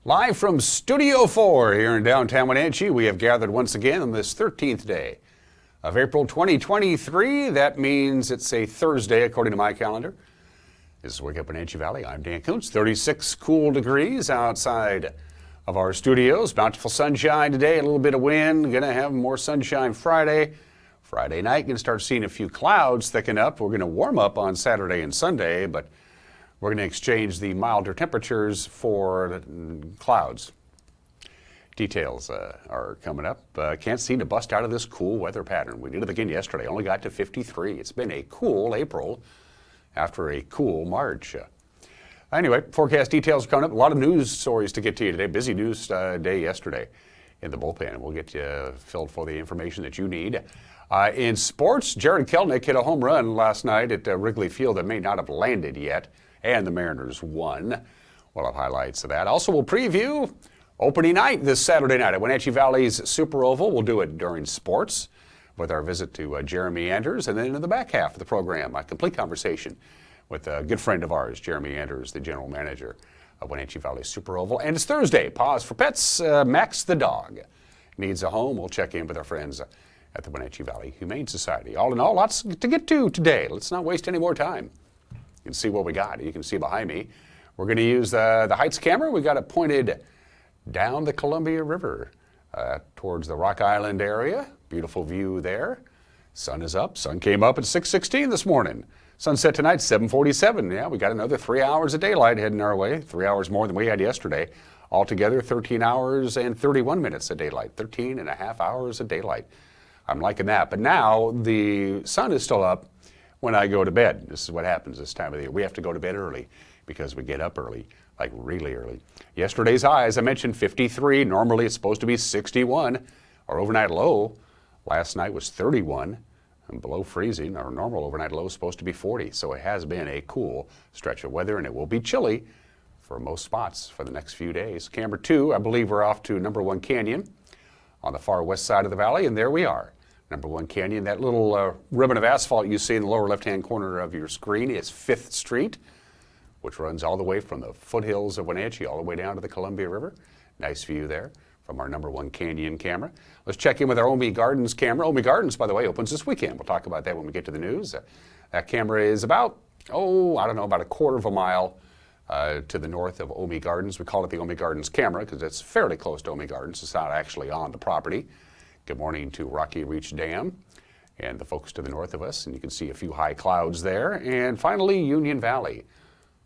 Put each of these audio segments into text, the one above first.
Live from Studio 4 here in downtown Wenatchee, we have gathered once again on this 13th day of April 2023. That means it's a Thursday according to my calendar. This is Wake Up Wenatchee Valley. I'm Dan Kuntz. 36 cool degrees outside of our studios. Bountiful sunshine today, a little bit of wind. Going to have more sunshine Friday. Friday night, going to start seeing a few clouds thicken up. We're going to warm up on Saturday and Sunday, but we're going to exchange the milder temperatures for clouds. Details are coming up. Can't seem to bust out of this cool weather pattern. We did it again yesterday. Only got to 53. It's been a cool April after a cool March. Anyway, forecast details are coming up. A lot of news stories to get to you today. Busy news day yesterday in the bullpen. We'll get you filled for the information that you need. In sports, Jared Kelnick hit a home run last night at Wrigley Field that may not have landed yet, and the Mariners won. We'll have highlights of that. Also, we'll preview opening night this Saturday night at Wenatchee Valley's Super Oval. We'll do it during sports with our visit to Jeremy Anders, and then in the back half of the program, a complete conversation with a good friend of ours, Jeremy Anders, the general manager of Wenatchee Valley Super Oval. And it's Thursday. Pause for pets. Max the dog needs a home. We'll check in with our friends at the Wenatchee Valley Humane Society. All in all, lots to get to today. Let's not waste any more time. You can see what we got. You can see behind me. We're going to use the Heights camera. We got it pointed down the Columbia River towards the Rock Island area. Beautiful view there. Sun is up. Sun came up at 6:16 this morning. Sunset tonight, 7:47. Yeah, we got another 3 hours of daylight heading our way. 3 hours more than we had yesterday. Altogether, 13 hours and 31 minutes of daylight. 13 and a half hours of daylight. I'm liking that. But now the sun is still up when I go to bed. This is what happens this time of the year. We have to go to bed early because we get up early, like really early. Yesterday's high, as I mentioned, 53. Normally it's supposed to be 61. Our overnight low last night was 31 and below freezing. Our normal overnight low is supposed to be 40. So it has been a cool stretch of weather, and it will be chilly for most spots for the next few days. Camera 2, I believe we're off to number 1 Canyon on the far west side of the valley, and there we are. Number 1 Canyon, that little ribbon of asphalt you see in the lower left-hand corner of your screen is 5th Street, which runs all the way from the foothills of Wenatchee all the way down to the Columbia River. Nice view there from our number 1 Canyon camera. Let's check in with our Omi Gardens camera. Omi Gardens, by the way, opens this weekend. We'll talk about that when we get to the news. That camera is about a quarter of a mile to the north of Omi Gardens. We call it the Omi Gardens camera because it's fairly close to Omi Gardens. It's not actually on the property. Good morning to Rocky Reach Dam and the folks to the north of us, and you can see a few high clouds there. And finally, Union Valley,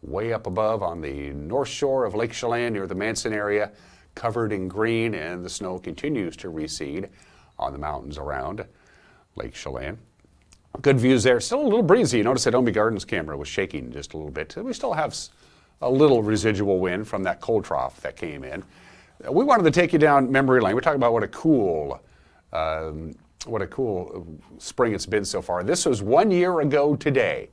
way up above on the north shore of Lake Chelan near the Manson area, covered in green, and the snow continues to recede on the mountains around Lake Chelan. Good views there. Still a little breezy. You notice that Omi Gardens camera was shaking just a little bit. We still have a little residual wind from that cold trough that came in. We wanted to take you down memory lane. We're talking about what a cool spring it's been so far. This was 1 year ago today.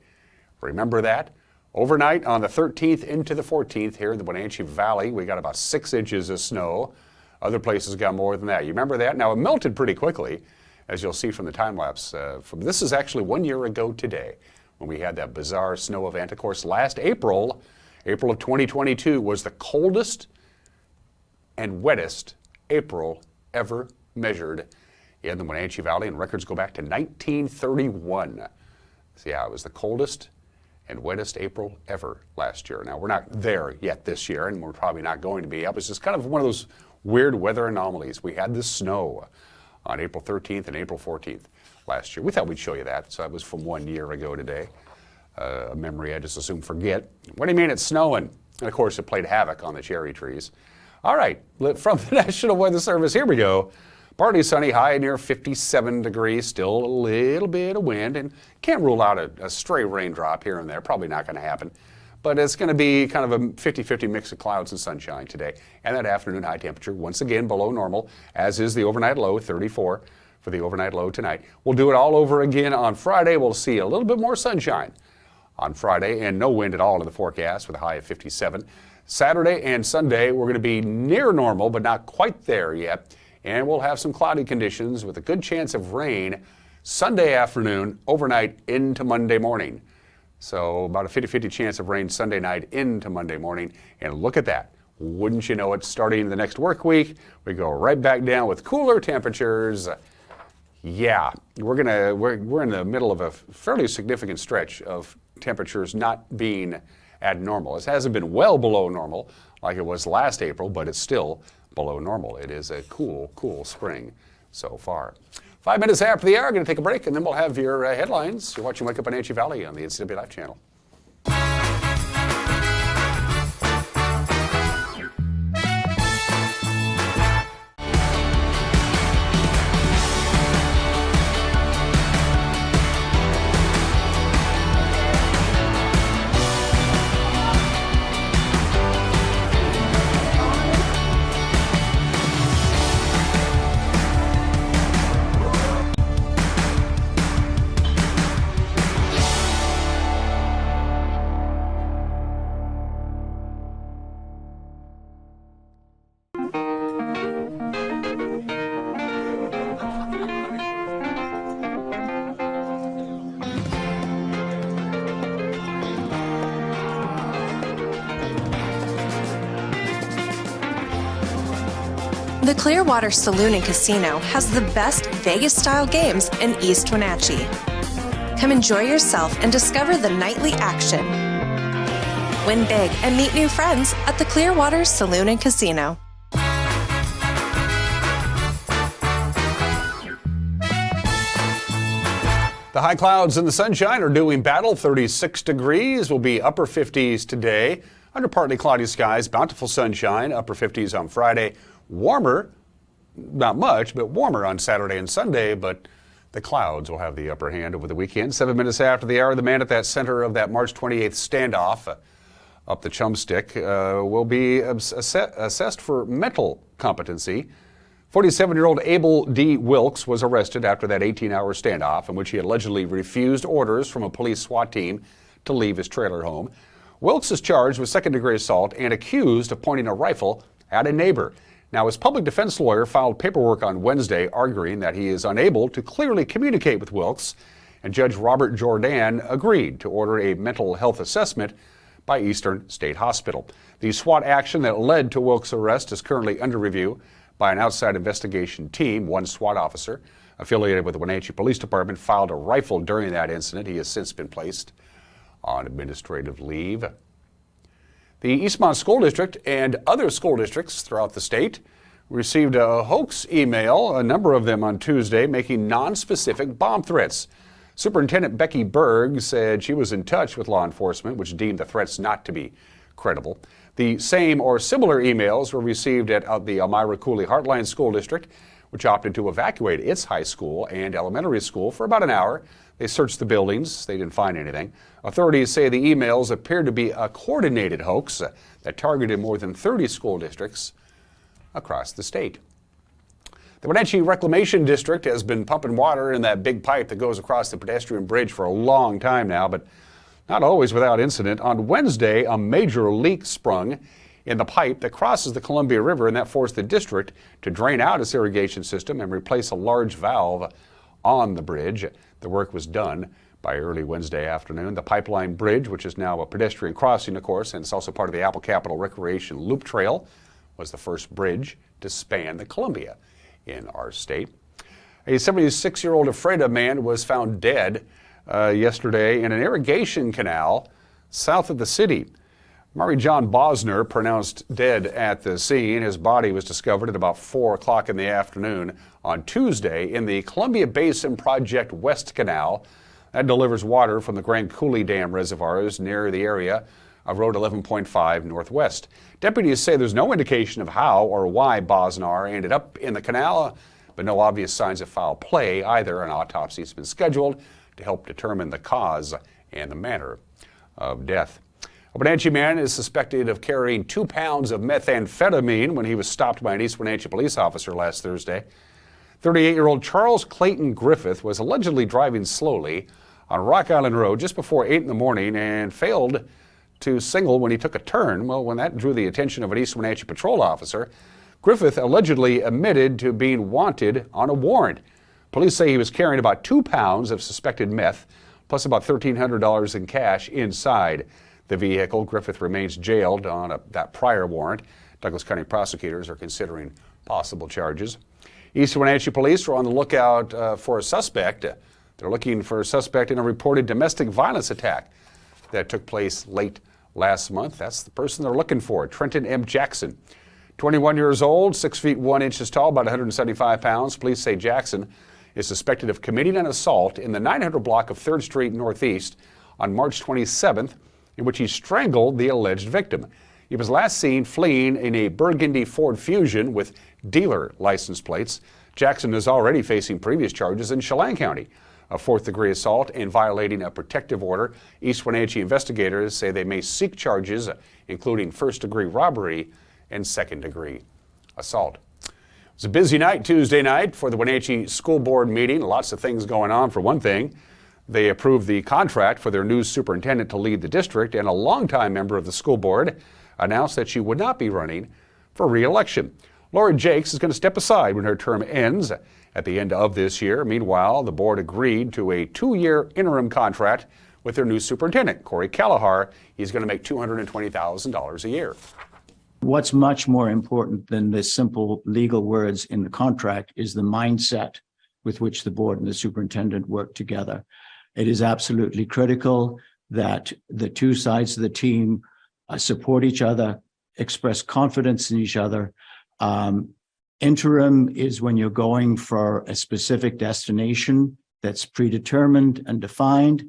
Remember that? Overnight on the 13th into the 14th here in the Wenatchee Valley, we got about 6 inches of snow. Other places got more than that. You remember that? Now it melted pretty quickly, as you'll see from the time lapse. This is actually 1 year ago today when we had that bizarre snow event. Of course, last April of 2022 was the coldest and wettest April ever measured in the Wenatchee Valley, and records go back to 1931. So yeah, it was the coldest and wettest April ever last year. Now, we're not there yet this year, and we're probably not going to be. It was just kind of one of those weird weather anomalies. We had this snow on April 13th and April 14th last year. We thought we'd show you that, so that was from 1 year ago today. A memory I just assume forget. What do you mean it's snowing? And of course, it played havoc on the cherry trees. All right, from the National Weather Service, here we go. Partly sunny, high near 57 degrees, still a little bit of wind, and can't rule out a stray raindrop here and there. Probably not going to happen. But it's going to be kind of a 50-50 mix of clouds and sunshine today. And that afternoon high temperature, once again below normal, as is the overnight low, 34 for the overnight low tonight. We'll do it all over again on Friday. We'll see a little bit more sunshine on Friday and no wind at all in the forecast with a high of 57. Saturday and Sunday, we're going to be near normal, but not quite there yet. And we'll have some cloudy conditions with a good chance of rain Sunday afternoon, overnight into Monday morning. So about a 50-50 chance of rain Sunday night into Monday morning. And look at that. Wouldn't you know it, starting the next work week, we go right back down with cooler temperatures. Yeah, we're in the middle of a fairly significant stretch of temperatures not being at normal. It hasn't been well below normal like it was last April, but it's still below normal. It is a cool spring so far. 5 minutes after the hour, going to take a break, and then we'll have your headlines. You're watching Wake Up Wenatchee Valley on the NCW Life channel. The Clearwater Saloon and Casino has the best Vegas-style games in East Wenatchee. Come enjoy yourself and discover the nightly action. Win big and meet new friends at the Clearwater Saloon and Casino. The high clouds and the sunshine are doing battle. 36 degrees will be upper 50s today. Under partly cloudy skies, bountiful sunshine, upper 50s on Friday. Warmer, not much, but warmer on Saturday and Sunday, but the clouds will have the upper hand over the weekend. 7 minutes after the hour, the man at that center of that March 28th standoff up the Chumstick will be assessed for mental competency. 47-year-old Abel D. Wilkes was arrested after that 18-hour standoff in which he allegedly refused orders from a police SWAT team to leave his trailer home. Wilkes is charged with second-degree assault and accused of pointing a rifle at a neighbor. Now, his public defense lawyer filed paperwork on Wednesday arguing that he is unable to clearly communicate with Wilkes, and Judge Robert Jordan agreed to order a mental health assessment by Eastern State Hospital. The SWAT action that led to Wilkes' arrest is currently under review by an outside investigation team. One SWAT officer affiliated with the Wenatchee Police Department filed a rifle during that incident. He has since been placed on administrative leave. The Eastmont School District and other school districts throughout the state received a hoax email, a number of them on Tuesday, making non-specific bomb threats. Superintendent Becky Berg said she was in touch with law enforcement, which deemed the threats not to be credible. The same or similar emails were received at the Elmira Cooley Heartline School District, which opted to evacuate its high school and elementary school for about an hour. They searched the buildings. They didn't find anything. Authorities say the emails appeared to be a coordinated hoax that targeted more than 30 school districts across the state. The Wenatchee Reclamation District has been pumping water in that big pipe that goes across the pedestrian bridge for a long time now, but not always without incident. On Wednesday, a major leak sprung in the pipe that crosses the Columbia River, and that forced the district to drain out its irrigation system and replace a large valve on the bridge. The work was done by early Wednesday afternoon. The pipeline bridge, which is now a pedestrian crossing, of course, and it's also part of the Apple Capital Recreation Loop Trail, was the first bridge to span the Columbia in our state. A 76-year-old Ephrata man was found dead yesterday in an irrigation canal south of the city. Murray John Bosner pronounced dead at the scene. His body was discovered at about 4 o'clock in the afternoon on Tuesday in the Columbia Basin Project West Canal. That delivers water from the Grand Coulee Dam reservoirs near the area of Road 11.5 Northwest. Deputies say there's no indication of how or why Bosnar ended up in the canal, but no obvious signs of foul play either. An autopsy has been scheduled to help determine the cause and the manner of death. A Wenatchee man is suspected of carrying 2 pounds of methamphetamine when he was stopped by an East Wenatchee police officer last Thursday. 38-year-old Charles Clayton Griffith was allegedly driving slowly on Rock Island Road just before 8 in the morning and failed to signal when he took a turn. Well, when that drew the attention of an East Wenatchee patrol officer, Griffith allegedly admitted to being wanted on a warrant. Police say he was carrying about 2 pounds of suspected meth, plus about $1,300 in cash inside the vehicle. Griffith remains jailed on that prior warrant. Douglas County prosecutors are considering possible charges. East Wenatchee police are on the lookout for a suspect. They're looking for a suspect in a reported domestic violence attack that took place late last month. That's the person they're looking for, Trenton M. Jackson. 21 years old, 6 feet 1 inches tall, about 175 pounds. Police say Jackson is suspected of committing an assault in the 900 block of 3rd Street Northeast on March 27th, in which he strangled the alleged victim. He was last seen fleeing in a burgundy Ford Fusion with dealer license plates. Jackson is already facing previous charges in Chelan County of 4th-degree assault and violating a protective order. East Wenatchee investigators say they may seek charges including 1st-degree robbery and 2nd-degree assault. It was a busy night Tuesday night for the Wenatchee School Board meeting. Lots of things going on. For one thing, they approved the contract for their new superintendent to lead the district, and a longtime member of the school board announced that she would not be running for re-election. Laura Jakes is going to step aside when her term ends at the end of this year. Meanwhile, the board agreed to a 2-year interim contract with their new superintendent, Corey Kalahar. He's going to make $220,000 a year. What's much more important than the simple legal words in the contract is the mindset with which the board and the superintendent work together. It is absolutely critical that the two sides of the team support each other, express confidence in each other. Interim is when you're going for a specific destination that's predetermined and defined.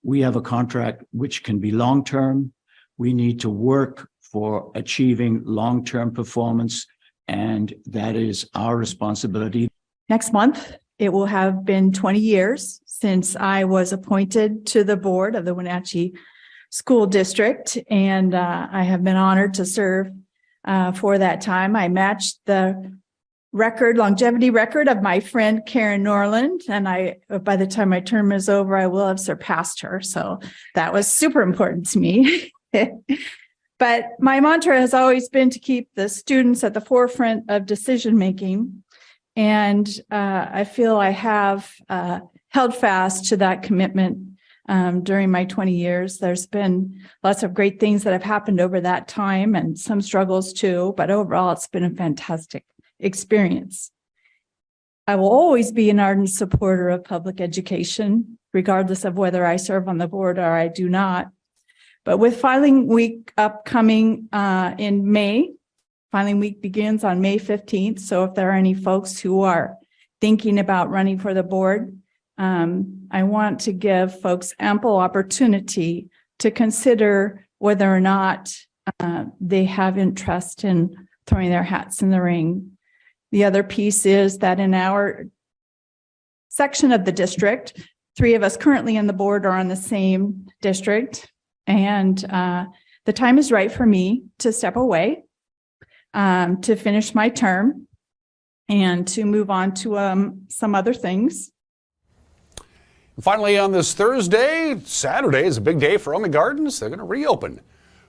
We have a contract which can be long-term. We need to work for achieving long-term performance, and that is our responsibility. Next month, it will have been 20 years since I was appointed to the board of the Wenatchee School District, and I have been honored to serve for that time. I matched the longevity record of my friend Karen Norland, and by the time my term is over, I will have surpassed her. So that was super important to me. But my mantra has always been to keep the students at the forefront of decision making, and I feel I have held fast to that commitment during my 20 years. There's been lots of great things that have happened over that time and some struggles too, but overall it's been a fantastic experience. I will always be an ardent supporter of public education, regardless of whether I serve on the board or I do not. But with filing week upcoming in May, filing week begins on May 15th. So if there are any folks who are thinking about running for the board, I want to give folks ample opportunity to consider whether or not they have interest in throwing their hats in the ring. The other piece is that in our section of the district, 3 of us currently on the board are on the same district, and the time is right for me to step away, to finish my term, and to move on to some other things. Finally, on this Thursday, Saturday is a big day for Omi Gardens. They're going to reopen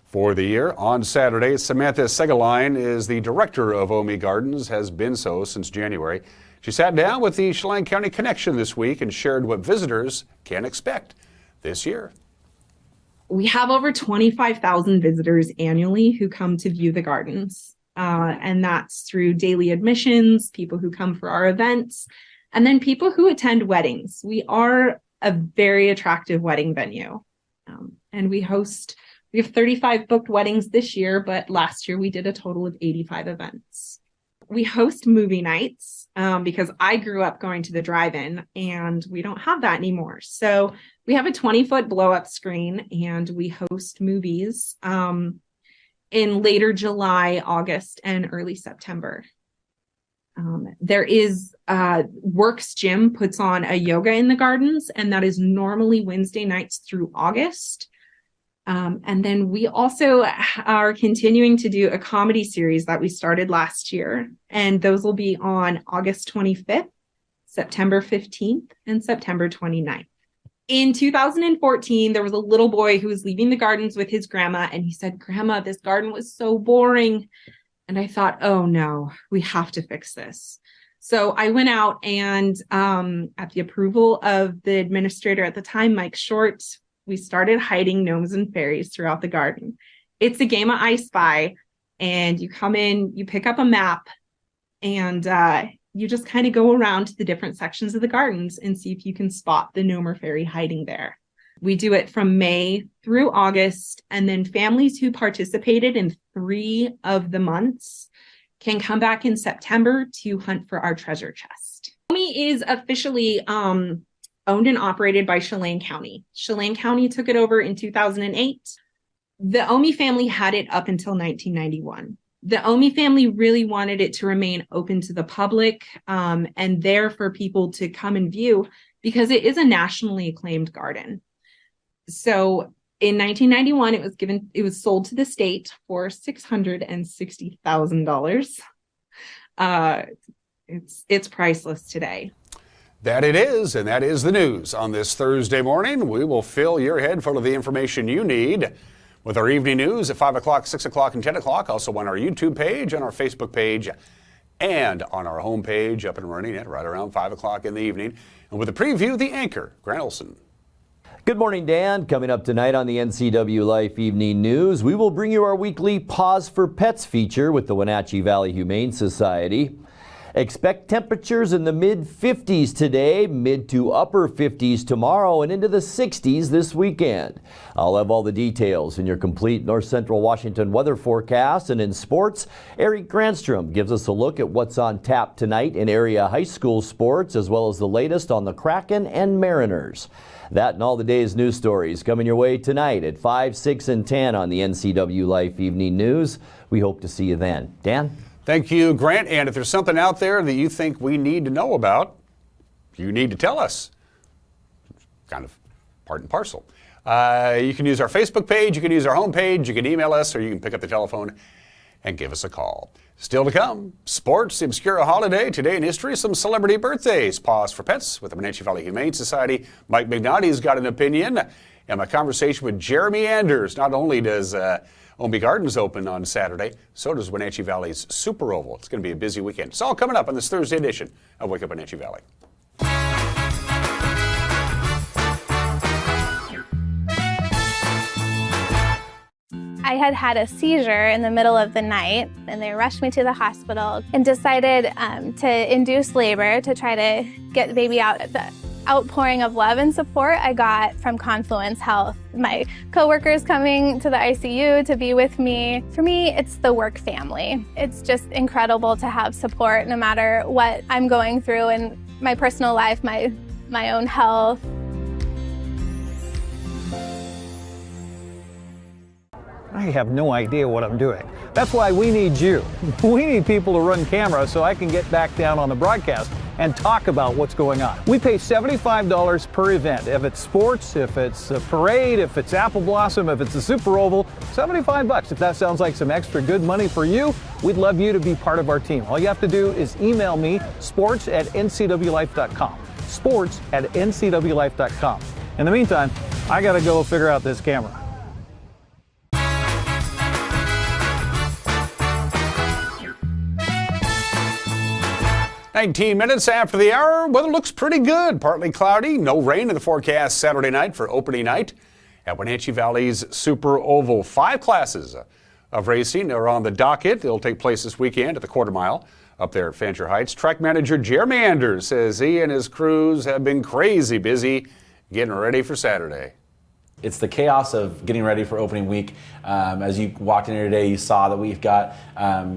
for the year on Saturday. Samantha Segaline is the director of Omi Gardens, has been so since January. She sat down with the Chelan County Connection this week and shared what visitors can expect this year. We have over 25,000 visitors annually who come to view the gardens. And that's through daily admissions, people who come for our events, and then people who attend weddings. We are a very attractive wedding venue. And we have 35 booked weddings this year, but last year we did a total of 85 events. We host movie nights because I grew up going to the drive-in and we don't have that anymore. So we have a 20-foot blow-up screen and we host movies in later July, August, and early September. There is Works Gym puts on a yoga in the gardens, and that is normally Wednesday nights through August. And then we also are continuing to do a comedy series that we started last year, and those will be on August 25th, September 15th, and September 29th. In 2014, there was a little boy who was leaving the gardens with his grandma, and he said, "Grandma, this garden was so boring." And I thought, oh no, we have to fix this. So I went out and at the approval of the administrator at the time, Mike Short, we started hiding gnomes and fairies throughout the garden. It's a game of I Spy. And you come in, you pick up a map, and you just kind of go around to the different sections of the gardens and see if you can spot the Nomer fairy hiding there. We do it from May through August, and then families who participated in 3 of the months can come back in September to hunt for our treasure chest. Omi is officially owned and operated by Chelan County. Chelan County took it over in 2008. The Omi family had it up until 1991. The Omi family really wanted it to remain open to the public and there for people to come and view, because it is a nationally acclaimed garden. So in 1991, it was sold to the state for $660,000. It's priceless today. That it is, and that is the news. On this Thursday morning, we will fill your head full of the information you need with our evening news at 5 o'clock, 6 o'clock, and 10 o'clock. Also on our YouTube page, on our Facebook page, and on our homepage, up and running at right around 5 o'clock in the evening. And with a preview, the anchor, Grant Olson. Good morning, Dan. Coming up tonight on the NCW Life Evening News, we will bring you our weekly Pause for Pets feature with the Wenatchee Valley Humane Society. Expect temperatures in the mid-50s today, mid to upper 50s tomorrow, and into the 60s this weekend. I'll have all the details in your complete North Central Washington weather forecast. And in sports, Eric Granstrom gives us a look at what's on tap tonight in area high school sports, as well as the latest on the Kraken and Mariners. That and all the day's news stories coming your way tonight at 5, 6, and 10 on the NCW Life Evening News. We hope to see you then. Dan? Thank you, Grant. And if there's something out there that you think we need to know about, you need to tell us. Kind of part and parcel. You can use our Facebook page, you can use our homepage, you can email us, or you can pick up the telephone and give us a call. Still to come, sports, the obscure holiday, today in history, some celebrity birthdays. Pause for Pets with the Wenatchee Valley Humane Society. Mike McNaughty's got an opinion. And my conversation with Jeremy Anders. Not only does Omi Gardens open on Saturday, so does Wenatchee Valley's Super Oval. It's going to be a busy weekend. It's all coming up on this Thursday edition of Wake Up Wenatchee Valley. I had had a seizure in the middle of the night, and they rushed me to the hospital and decided to induce labor to try to get the baby out. The outpouring of love and support I got from Confluence Health. My coworkers coming to the ICU to be with me. For me, it's the work family. It's just incredible to have support no matter what I'm going through in my personal life, my own health. I have no idea what I'm doing. That's why we need you. We need people to run camera so I can get back down on the broadcast and talk about what's going on. We pay $75 per event. If it's sports, if it's a parade, if it's Apple Blossom, if it's a Super Oval, $75. If that sounds like some extra good money for you, we'd love you to be part of our team. All you have to do is email me, sports@ncwlife.com. sports@ncwlife.com. In the meantime, I gotta go figure out this camera. 19 minutes after the hour, weather looks pretty good. Partly cloudy, no rain in the forecast Saturday night for opening night at Wenatchee Valley's Super Oval. 5 classes of racing are on the docket. They'll take place this weekend at the quarter mile up there at Fancher Heights. Track manager Jeremy Anders says he and his crews have been crazy busy getting ready for Saturday. It's the chaos of getting ready for opening week. As you walked in here today, you saw that we've got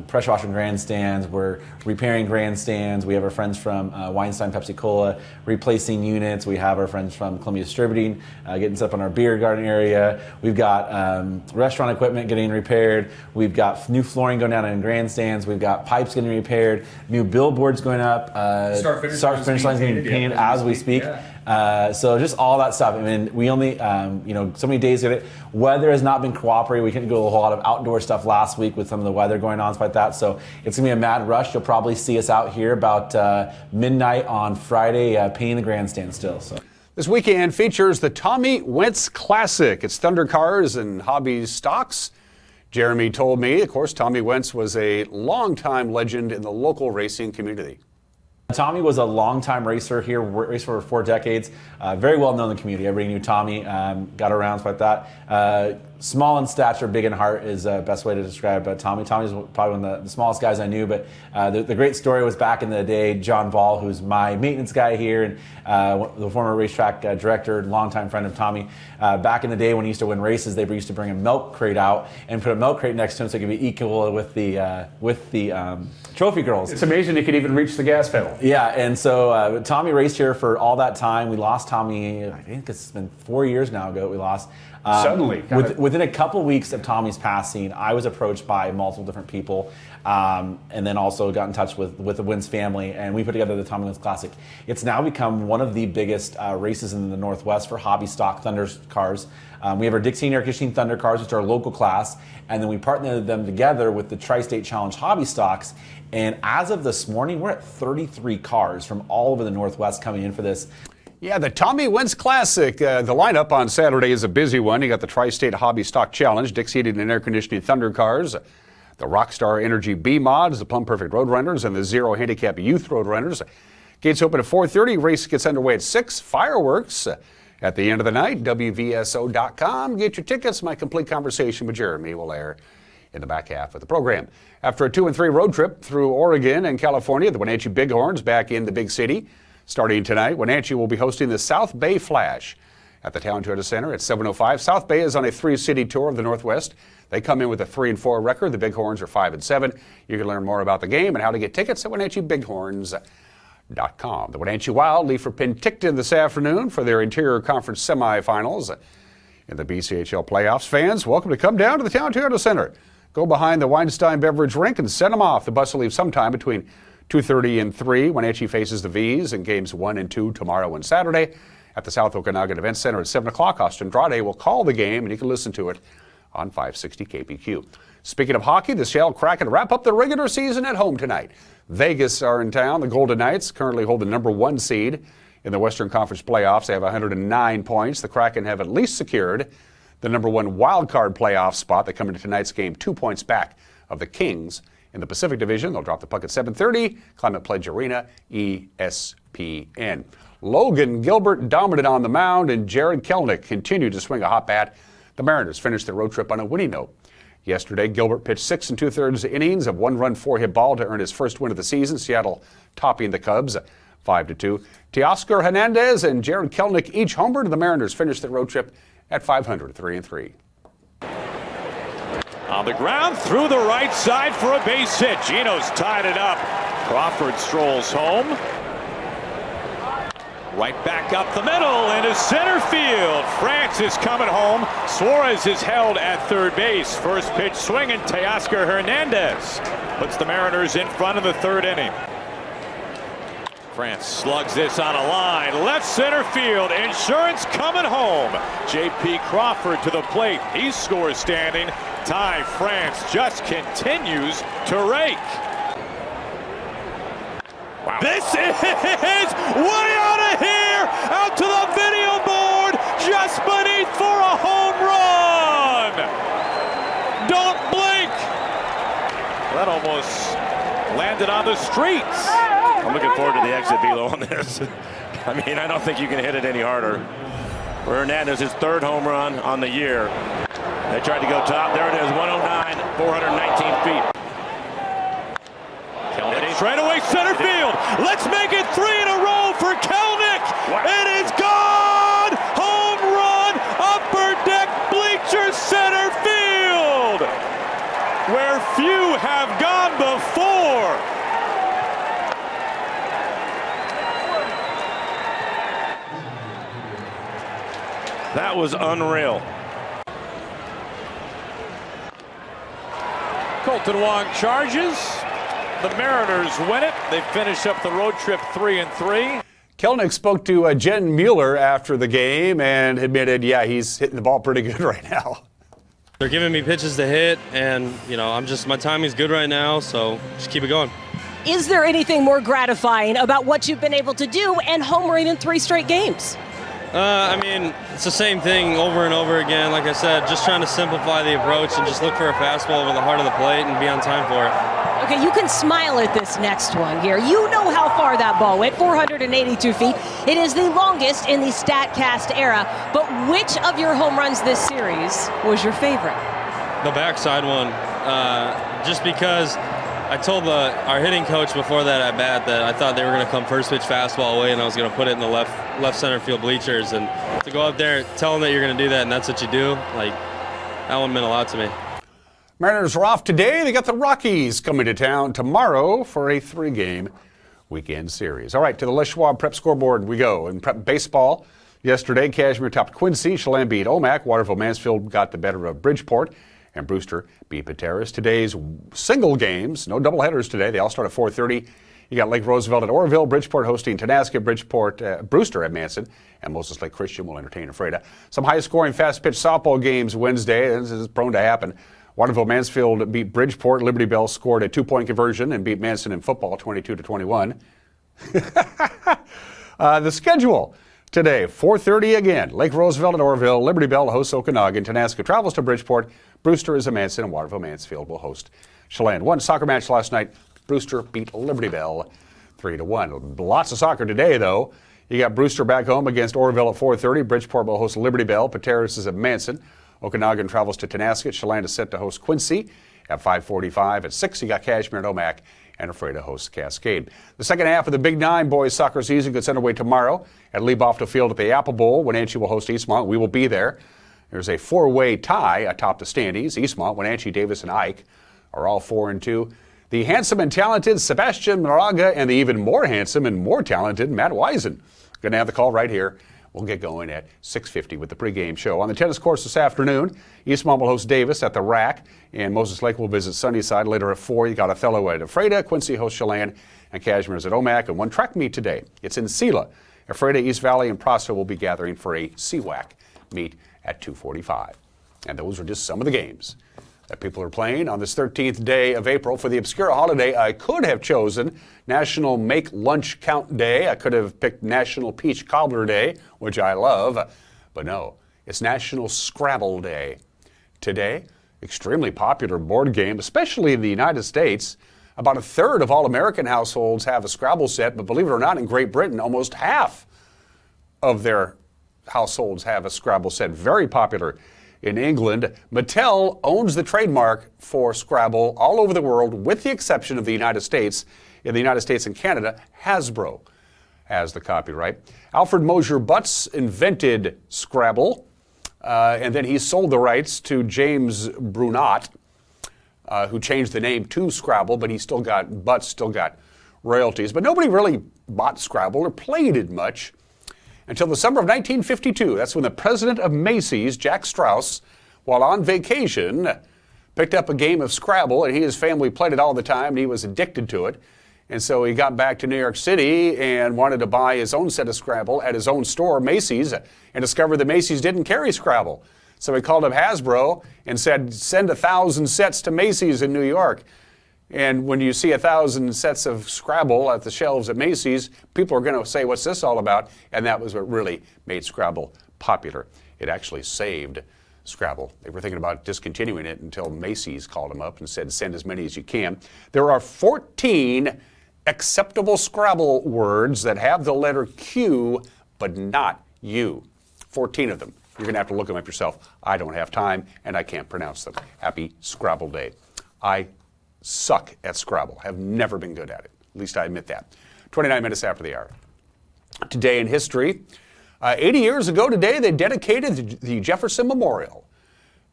pressure washing grandstands. We're repairing grandstands. We have our friends from Weinstein Pepsi Cola replacing units. We have our friends from Columbia Distributing getting set up on our beer garden area. We've got restaurant equipment getting repaired. We've got new flooring going down in grandstands. We've got pipes getting repaired. New billboards going up. Start finish lines getting painted as we speak. Yeah. So just all that stuff. I mean, we only, so many days of it. Weather has not been cooperating. We couldn't do a whole lot of outdoor stuff last week with some of the weather going on, stuff like that. So it's going to be a mad rush. You'll probably see us out here about midnight on Friday painting the grandstand still. So this weekend features the Tommy Wentz Classic. It's Thunder Cars and Hobby Stocks. Jeremy told me, of course, Tommy Wentz was a longtime legend in the local racing community. Tommy was a longtime racer here, raced for 4 decades, very well known in the community. Everybody knew Tommy, got around, stuff like that. small in stature, big in heart is the best way to describe Tommy. Tommy's probably one of the smallest guys I knew, but the great story was back in the day, John Ball, who's my maintenance guy here and the former racetrack director, longtime friend of Tommy. Back in the day when he used to win races, they used to bring a milk crate out and put a milk crate next to him so it could be equal with the trophy girls. It's amazing he could even reach the gas pedal. Yeah, and so Tommy raced here for all that time. We lost Tommy, I think it's been 4 years now ago we lost. Suddenly. Within a couple weeks of Tommy's passing, I was approached by multiple different people and then also got in touch with the Wins family, and we put together the Tommy Wins Classic. It's now become one of the biggest races in the Northwest for hobby stock Thunder cars. We have our Dixie and Air Conditioning Thunder cars, which are our local class, and then we partnered them together with the Tri-State Challenge hobby stocks. And as of this morning, we're at 33 cars from all over the Northwest coming in for this. Yeah, the Tommy Wins Classic. The lineup on Saturday is a busy one. You got the Tri-State Hobby Stock Challenge, Dixie Heated and Air Conditioning Thunder cars, the Rockstar Energy B mods, the Plum Perfect Road Runners, and the Zero Handicap Youth Road Runners. Gates open at 4:30. Race gets underway at 6. Fireworks at the end of the night. WVSO.com. Get your tickets. My complete conversation with Jeremy will air in the back half of the program. After a 2 and 3 road trip through Oregon and California, the Wenatchee Bighorns back in the big city. Starting tonight, Wenatchee will be hosting the South Bay Flash at the Town Toyota Center at 7:05. South Bay is on a 3-city tour of the Northwest. They come in with a 3-4 record. The Bighorns are 5-7. You can learn more about the game and how to get tickets at WenatcheeBighorns.com. The Wenatchee Wild leave for Penticton this afternoon for their Interior Conference semifinals in the BCHL playoffs. Fans, welcome to come down to the Town Toyota Center. Go behind the Weinstein Beverage Rink and send them off. The bus will leave sometime between 2:30 and 3. Wenatchee faces the V's in games 1 and 2 tomorrow and Saturday at the South Okanagan Event Center at 7 o'clock. Austin Andrade will call the game, and you can listen to it on 560 KPQ. Speaking of hockey, the Seattle Kraken wrap up the regular season at home tonight. Vegas are in town. The Golden Knights currently hold the number 1 seed in the Western Conference playoffs. They have 109 points. The Kraken have at least secured the number 1 wild card playoff spot. They come into tonight's game 2 points back of the Kings. In the Pacific Division, they'll drop the puck at 7:30. Climate Pledge Arena, ESPN. Logan Gilbert dominant on the mound, and Jared Kelenic continued to swing a hot bat. The Mariners finished their road trip on a winning note. Yesterday, Gilbert pitched 6 2/3 innings of 1-run 4-hit ball to earn his first win of the season. Seattle topping the Cubs 5-2. Teoscar Hernandez and Jared Kelenic each homered. The Mariners finished their road trip at 500, 3-3. On the ground, through the right side for a base hit. Gino's tied it up. Crawford strolls home. Right back up the middle into center field. France is coming home. Suarez is held at third base. First pitch swinging. Teoscar Hernandez puts the Mariners in front of the third inning. France slugs this on a line. Left center field. Insurance coming home. J.P. Crawford to the plate. He scores standing. Ty France just continues to rake. Wow. This is way out of here. Out to the video board. Just beneath for a home run. Don't blink. That almost landed on the streets. I'm looking forward to the exit velo on this. I mean, I don't think you can hit it any harder. For Hernandez, his 3rd home run on the year. They tried to go top. There it is, 109, 419 feet. Kelenic straight away center field. Let's make it 3 in a row for Kelenic. Wow. It is gone. Home run, upper deck bleachers center field, where few have gone before. That was unreal. Colton Wong charges. The Mariners win it. They finish up the road trip 3-3. Kelenic spoke to Jen Mueller after the game and admitted, yeah, he's hitting the ball pretty good right now. They're giving me pitches to hit, and, you know, my timing's good right now, so just keep it going. Is there anything more gratifying about what you've been able to do and homering in 3 straight games? I mean, it's the same thing over and over again. Like I said, just trying to simplify the approach and just look for a fastball over the heart of the plate and be on time for it. Okay, you can smile at this next one here. You know how far that ball went, 482 feet. It is the longest in the StatCast era. But which of your home runs this series was your favorite? The backside one, just because I told our hitting coach before that at bat that I thought they were going to come first pitch fastball away and I was going to put it in the left center field bleachers. And to go up there, tell them that you're going to do that and that's what you do, like, that one meant a lot to me. Mariners are off today. They got the Rockies coming to town tomorrow for a 3-game weekend series. All right, to the Les Schwab Prep scoreboard we go. In prep baseball, yesterday, Cashmere topped Quincy, Chelan beat Omak, Waterville-Mansfield got the better of Bridgeport, and Brewster beat Pateras. Today's single games, no doubleheaders today. They all start at 4:30. You got Lake Roosevelt at Oroville, Bridgeport hosting Tenasca, Brewster at Manson, and Moses Lake Christian will entertain Ephrata. Some high-scoring fast-pitch softball games Wednesday. This is prone to happen. Waterville-Mansfield beat Bridgeport. Liberty Bell scored a 2-point conversion and beat Manson in football 22-21. The schedule today, 4:30 again. Lake Roosevelt at Oroville. Liberty Bell hosts Okanagan. Tenasca travels to Bridgeport. Brewster is at Manson, and Waterville-Mansfield will host Chelan. One soccer match last night. Brewster beat Liberty Bell 3-1. Lots of soccer today, though. You got Brewster back home against Oroville at 4:30. Bridgeport will host Liberty Bell. Pateras is at Manson. Okanagan travels to Tenasca. Chelan is set to host Quincy at 5:45. At 6, you got Cashmere and Omak, and Ephrata hosts Cascade. The second half of the Big Nine boys soccer season gets underway tomorrow at Lee-Bofta Field at the Apple Bowl. Wenatchee will host Eastmont. We will be there. There's a 4-way tie atop the standings. Eastmont, Wenatchee, Davis, and Ike are all 4-2. The handsome and talented Sebastian Moraga and the even more handsome and more talented Matt Wisen going to have the call right here. We'll get going at 6:50 with the pregame show. On the tennis course this afternoon, Eastmont will host Davis at the Rack, and Moses Lake will visit Sunnyside later at 4. You got Othello at Ephrata, Quincy hosts Chelan, and Cashmere's at Omak. And one track meet today. It's in Sela. Ephrata, East Valley, and Prosto will be gathering for a CWAC meet at 2:45. And those are just some of the games that people are playing on this 13th day of April. For the Obscura holiday, I could have chosen National Make Lunch Count Day. I could have picked National Peach Cobbler Day, which I love. But no, it's National Scrabble Day. Today, extremely popular board game, especially in the United States. About a third of all American households have a Scrabble set, but believe it or not, in Great Britain, almost half of their households have a Scrabble set. Very popular in England. Mattel owns the trademark for Scrabble all over the world, with the exception of the United States. In the United States and Canada, Hasbro has the copyright. Alfred Mosier Butts invented Scrabble, and then he sold the rights to James Brunot, who changed the name to Scrabble, but Butts still got royalties. But nobody really bought Scrabble or played it much until the summer of 1952. That's when the president of Macy's, Jack Strauss, while on vacation, picked up a game of Scrabble, and he and his family played it all the time, and he was addicted to it. And so he got back to New York City and wanted to buy his own set of Scrabble at his own store, Macy's, and discovered that Macy's didn't carry Scrabble. So he called up Hasbro and said, send 1,000 sets to Macy's in New York. And when you see 1,000 sets of Scrabble at the shelves at Macy's, people are going to say, what's this all about? And that was what really made Scrabble popular. It actually saved Scrabble. They were thinking about discontinuing it until Macy's called them up and said, send as many as you can. There are 14 acceptable Scrabble words that have the letter Q, but not U. 14 of them. You're going to have to look them up yourself. I don't have time, and I can't pronounce them. Happy Scrabble Day. I suck at Scrabble. Have never been good at it. At least I admit that. 29 minutes after the hour. Today in history, 80 years ago today, they dedicated the Jefferson Memorial.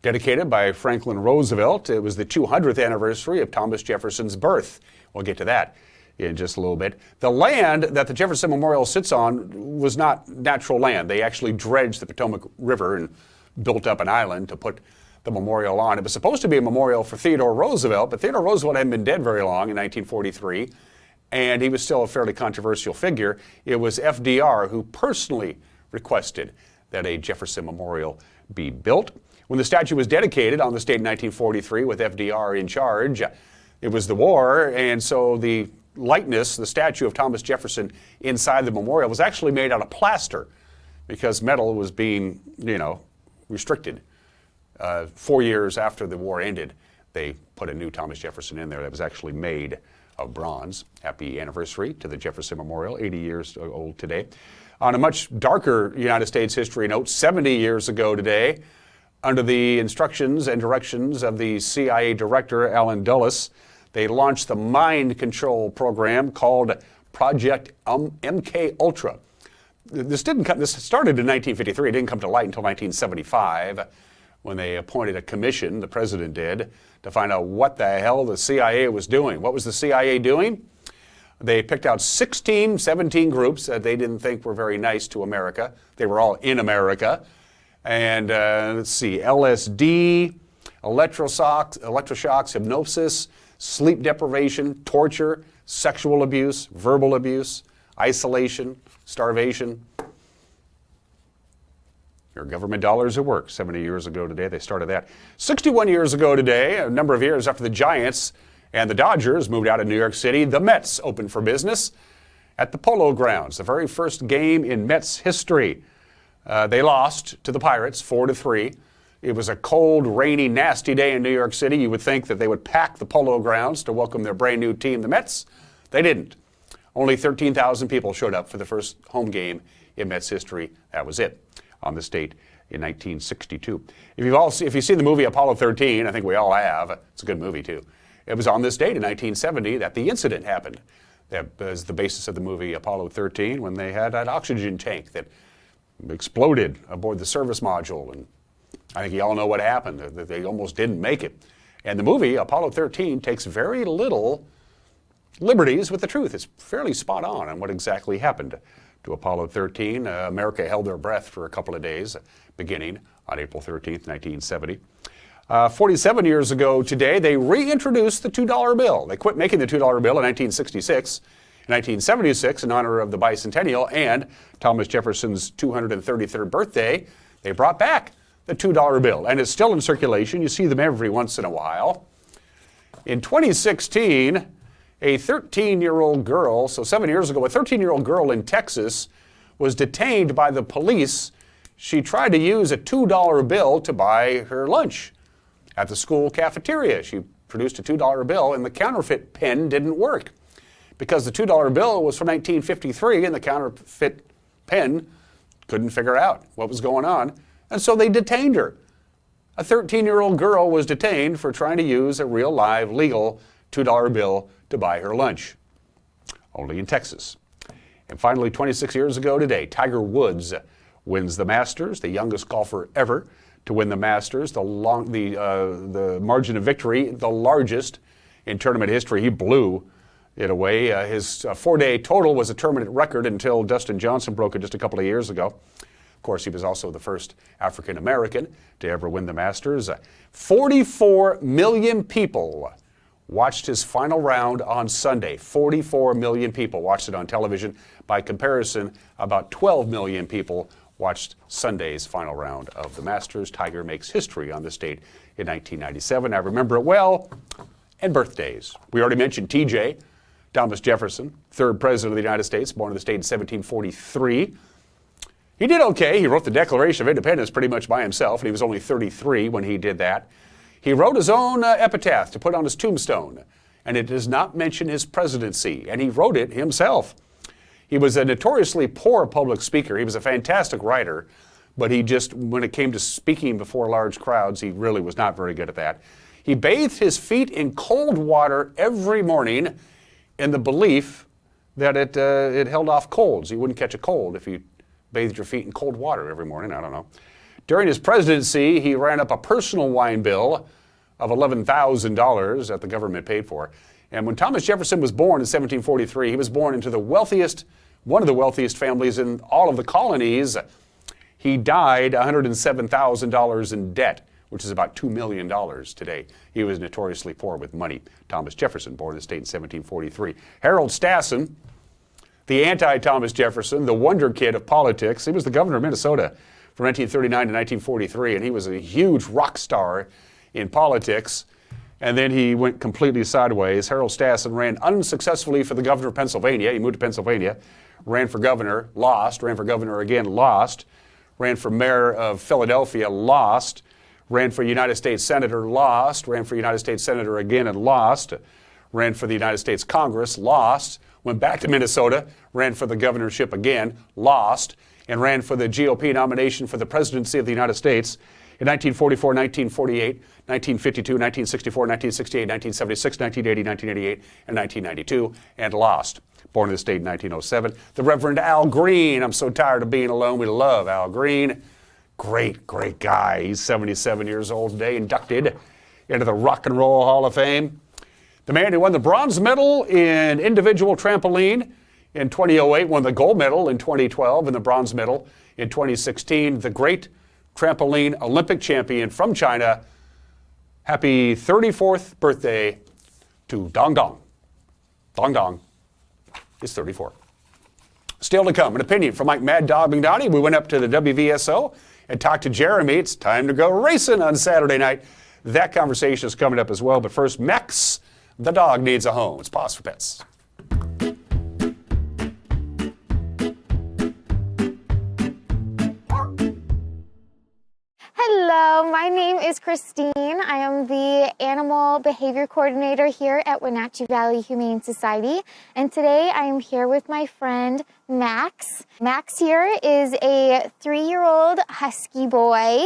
Dedicated by Franklin Roosevelt. It was the 200th anniversary of Thomas Jefferson's birth. We'll get to that in just a little bit. The land that the Jefferson Memorial sits on was not natural land. They actually dredged the Potomac River and built up an island to put the memorial on. It was supposed to be a memorial for Theodore Roosevelt, but Theodore Roosevelt hadn't been dead very long in 1943, and he was still a fairly controversial figure. It was FDR who personally requested that a Jefferson Memorial be built. When the statue was dedicated on this date in 1943 with FDR in charge, it was the war, and so the likeness, the statue of Thomas Jefferson inside the memorial was actually made out of plaster. because metal was being, restricted. 4 years after the war ended, they put a new Thomas Jefferson in there that was actually made of bronze. Happy anniversary to the Jefferson Memorial, 80 years old today. On a much darker United States history note, 70 years ago today, under the instructions and directions of the CIA director, Allen Dulles, they launched the mind control program called Project MK Ultra. This started in 1953. It didn't come to light until 1975 when they appointed a commission, the president did, to find out what the hell the CIA was doing. What was the CIA doing? They picked out 17 groups that they didn't think were very nice to America. They were all in America. And let's see, LSD, electroshocks, hypnosis, sleep deprivation, torture, sexual abuse, verbal abuse, isolation, starvation. Your government dollars at work. 70 years ago today, they started that. 61 years ago today, a number of years after the Giants and the Dodgers moved out of New York City, the Mets opened for business at the Polo Grounds, the very first game in Mets history. They lost to the Pirates 4-3. It was a cold, rainy, nasty day in New York City. You would think that they would pack the Polo Grounds to welcome their brand new team, the Mets. They didn't. Only 13,000 people showed up for the first home game in Mets history. That was it on this date in 1962. If you've seen the movie Apollo 13, I think we all have. It's a good movie too. It was on this date in 1970 that the incident happened. That was the basis of the movie Apollo 13, when they had that oxygen tank that exploded aboard the service module. And I think you all know what happened. They almost didn't make it. And the movie Apollo 13 takes very little liberties with the truth. It's fairly spot on what exactly happened to Apollo 13. America held their breath for a couple of days, beginning on April 13th, 1970. 47 years ago today, they reintroduced the $2 bill. They quit making the $2 bill in 1966. In 1976, in honor of the bicentennial and Thomas Jefferson's 233rd birthday, they brought back the $2 bill, and it's still in circulation. You see them every once in a while. In 2016, a 13-year-old girl, so 7 years ago, a 13-year-old girl in Texas was detained by the police. She tried to use a $2 bill to buy her lunch at the school cafeteria. She produced a $2 bill, and the counterfeit pen didn't work because the $2 bill was from 1953, and the counterfeit pen couldn't figure out what was going on, and so they detained her. A 13-year-old girl was detained for trying to use a real, live, legal $2 bill to buy her lunch, only in Texas. And finally, 26 years ago today, Tiger Woods wins the Masters, the youngest golfer ever to win the Masters, the margin of victory, the largest in tournament history. He blew it away. His four-day total was a tournament record until Dustin Johnson broke it just a couple of years ago. Of course, he was also the first African-American to ever win the Masters. 44 million people watched his final round on Sunday. 44 million people watched it on television. By comparison, about 12 million people watched Sunday's final round of the Masters. Tiger makes history on this date in 1997. I remember it well. And birthdays. We already mentioned TJ, Thomas Jefferson, third president of the United States, born in the state in 1743. He did okay. He wrote the Declaration of Independence pretty much by himself, and he was only 33 when he did that. He wrote his own epitaph to put on his tombstone, and it does not mention his presidency, and he wrote it himself. He was a notoriously poor public speaker. He was a fantastic writer, but he just, when it came to speaking before large crowds, he really was not very good at that. He bathed his feet in cold water every morning in the belief that it held off colds. You wouldn't catch a cold if you bathed your feet in cold water every morning. I don't know. During his presidency, he ran up a personal wine bill of $11,000 that the government paid for. And when Thomas Jefferson was born in 1743, he was born into one of the wealthiest families in all of the colonies. He died $107,000 in debt, which is about $2 million today. He was notoriously poor with money. Thomas Jefferson, born in the state in 1743. Harold Stassen, the anti-Thomas Jefferson, the wonder kid of politics. He was the governor of Minnesota from 1939 to 1943, and he was a huge rock star in politics. and then he went completely sideways. Harold Stassen ran unsuccessfully for the governor of Pennsylvania. He moved to Pennsylvania, ran for governor, lost, ran for governor again, lost, ran for mayor of Philadelphia, lost, ran for United States Senator, lost, ran for United States Senator again and lost, ran for the United States Congress, lost, went back to Minnesota, ran for the governorship again, lost, and ran for the GOP nomination for the presidency of the United States in 1944, 1948, 1952, 1964, 1968, 1976, 1980, 1988, and 1992, and lost. Born in the state in 1907. The Reverend Al Green. I'm so tired of being alone. We love Al Green. Great, great guy. He's 77 years old today, inducted into the Rock and Roll Hall of Fame. The man who won the bronze medal in individual trampoline in 2008, won the gold medal in 2012 and the bronze medal in 2016. The great trampoline Olympic champion from China. Happy 34th birthday to Dong Dong. Dong Dong is 34. Still to come, an opinion from Mike Mad Dog McDonnie. We went up to the WVSO and talked to Jeremy. It's time to go racing on Saturday night. That conversation is coming up as well. But first, Max, the dog, needs a home. It's Pause for Pets. Hello, my name is Christine. I am the Animal Behavior Coordinator here at Wenatchee Valley Humane Society. And today I am here with my friend Max. Max here is a 3-year-old husky boy,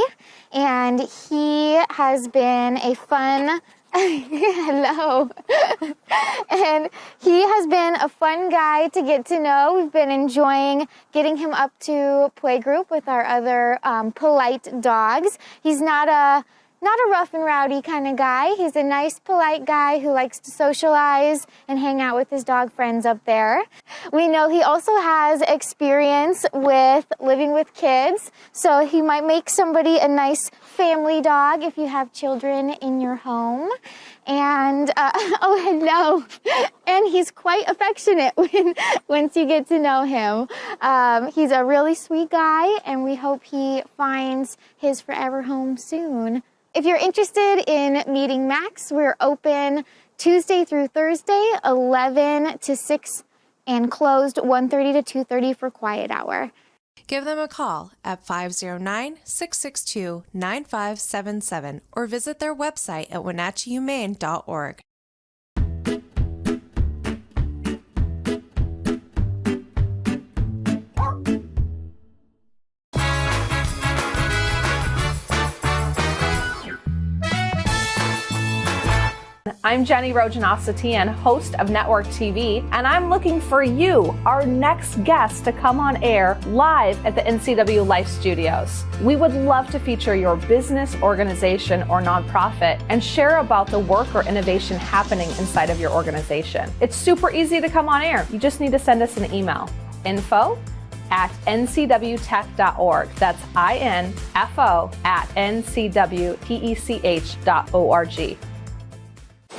and he has been a fun hello. And he has been a fun guy to get to know. We've been enjoying getting him up to playgroup with our other polite dogs. He's not a rough and rowdy kind of guy. He's a nice, polite guy who likes to socialize and hang out with his dog friends up there. We know he also has experience with living with kids, so he might make somebody a nice family dog if you have children in your home. And, oh, hello. And he's quite affectionate once you get to know him. He's a really sweet guy, and we hope he finds his forever home soon. If you're interested in meeting Max, we're open Tuesday through Thursday, 11 to 6, and closed 1:30 to 2:30 for quiet hour. Give them a call at 509-662-9577 or visit their website at wenatcheehumane.org. I'm Jenny Rojanowski, host of Network TV, and I'm looking for you, our next guest, to come on air live at the NCW Life Studios. We would love to feature your business, organization, or nonprofit and share about the work or innovation happening inside of your organization. It's super easy to come on air. You just need to send us an email. info@ncwtech.org. That's info@ncwtech.org.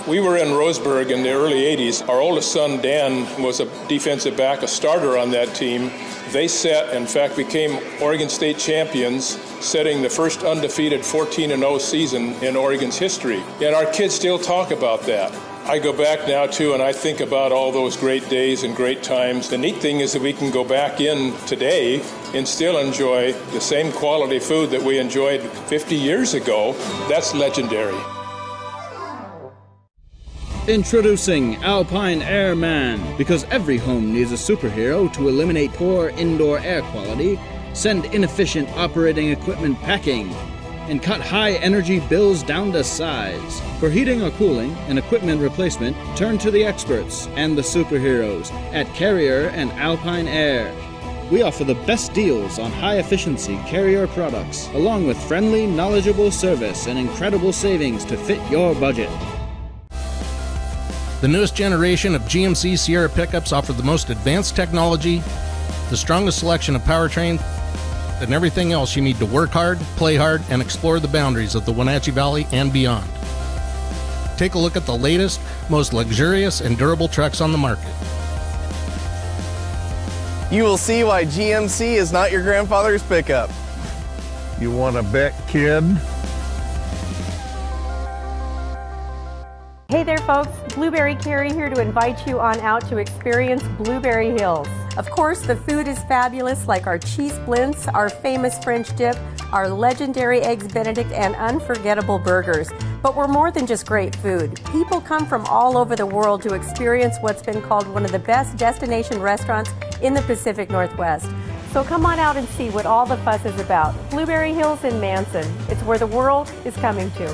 We were in Roseburg in the early 80s. Our oldest son, Dan, was a defensive back, a starter on that team. They in fact, became Oregon State champions, setting the first undefeated 14-0 season in Oregon's history. And our kids still talk about that. I go back now, too, and I think about all those great days and great times. The neat thing is that we can go back in today and still enjoy the same quality food that we enjoyed 50 years ago. That's legendary. Introducing Alpine Airman. Because every home needs a superhero to eliminate poor indoor air quality, send inefficient operating equipment packing, and cut high energy bills down to size. For heating or cooling and equipment replacement, turn to the experts and the superheroes at Carrier and Alpine Air. We offer the best deals on high-efficiency Carrier products, along with friendly, knowledgeable service and incredible savings to fit your budget. The newest generation of GMC Sierra pickups offer the most advanced technology, the strongest selection of powertrain, and everything else you need to work hard, play hard, and explore the boundaries of the Wenatchee Valley and beyond. Take a look at the latest, most luxurious and durable trucks on the market. You will see why GMC is not your grandfather's pickup. You want to bet, kid? Hey there, folks. Blueberry Carrie here to invite you on out to experience Blueberry Hills. Of course, the food is fabulous, like our cheese splints, our famous French dip, our legendary Eggs Benedict, and unforgettable burgers. But we're more than just great food. People come from all over the world to experience what's been called one of the best destination restaurants in the Pacific Northwest. So come on out and see what all the fuss is about. Blueberry Hills in Manson. It's where the world is coming to.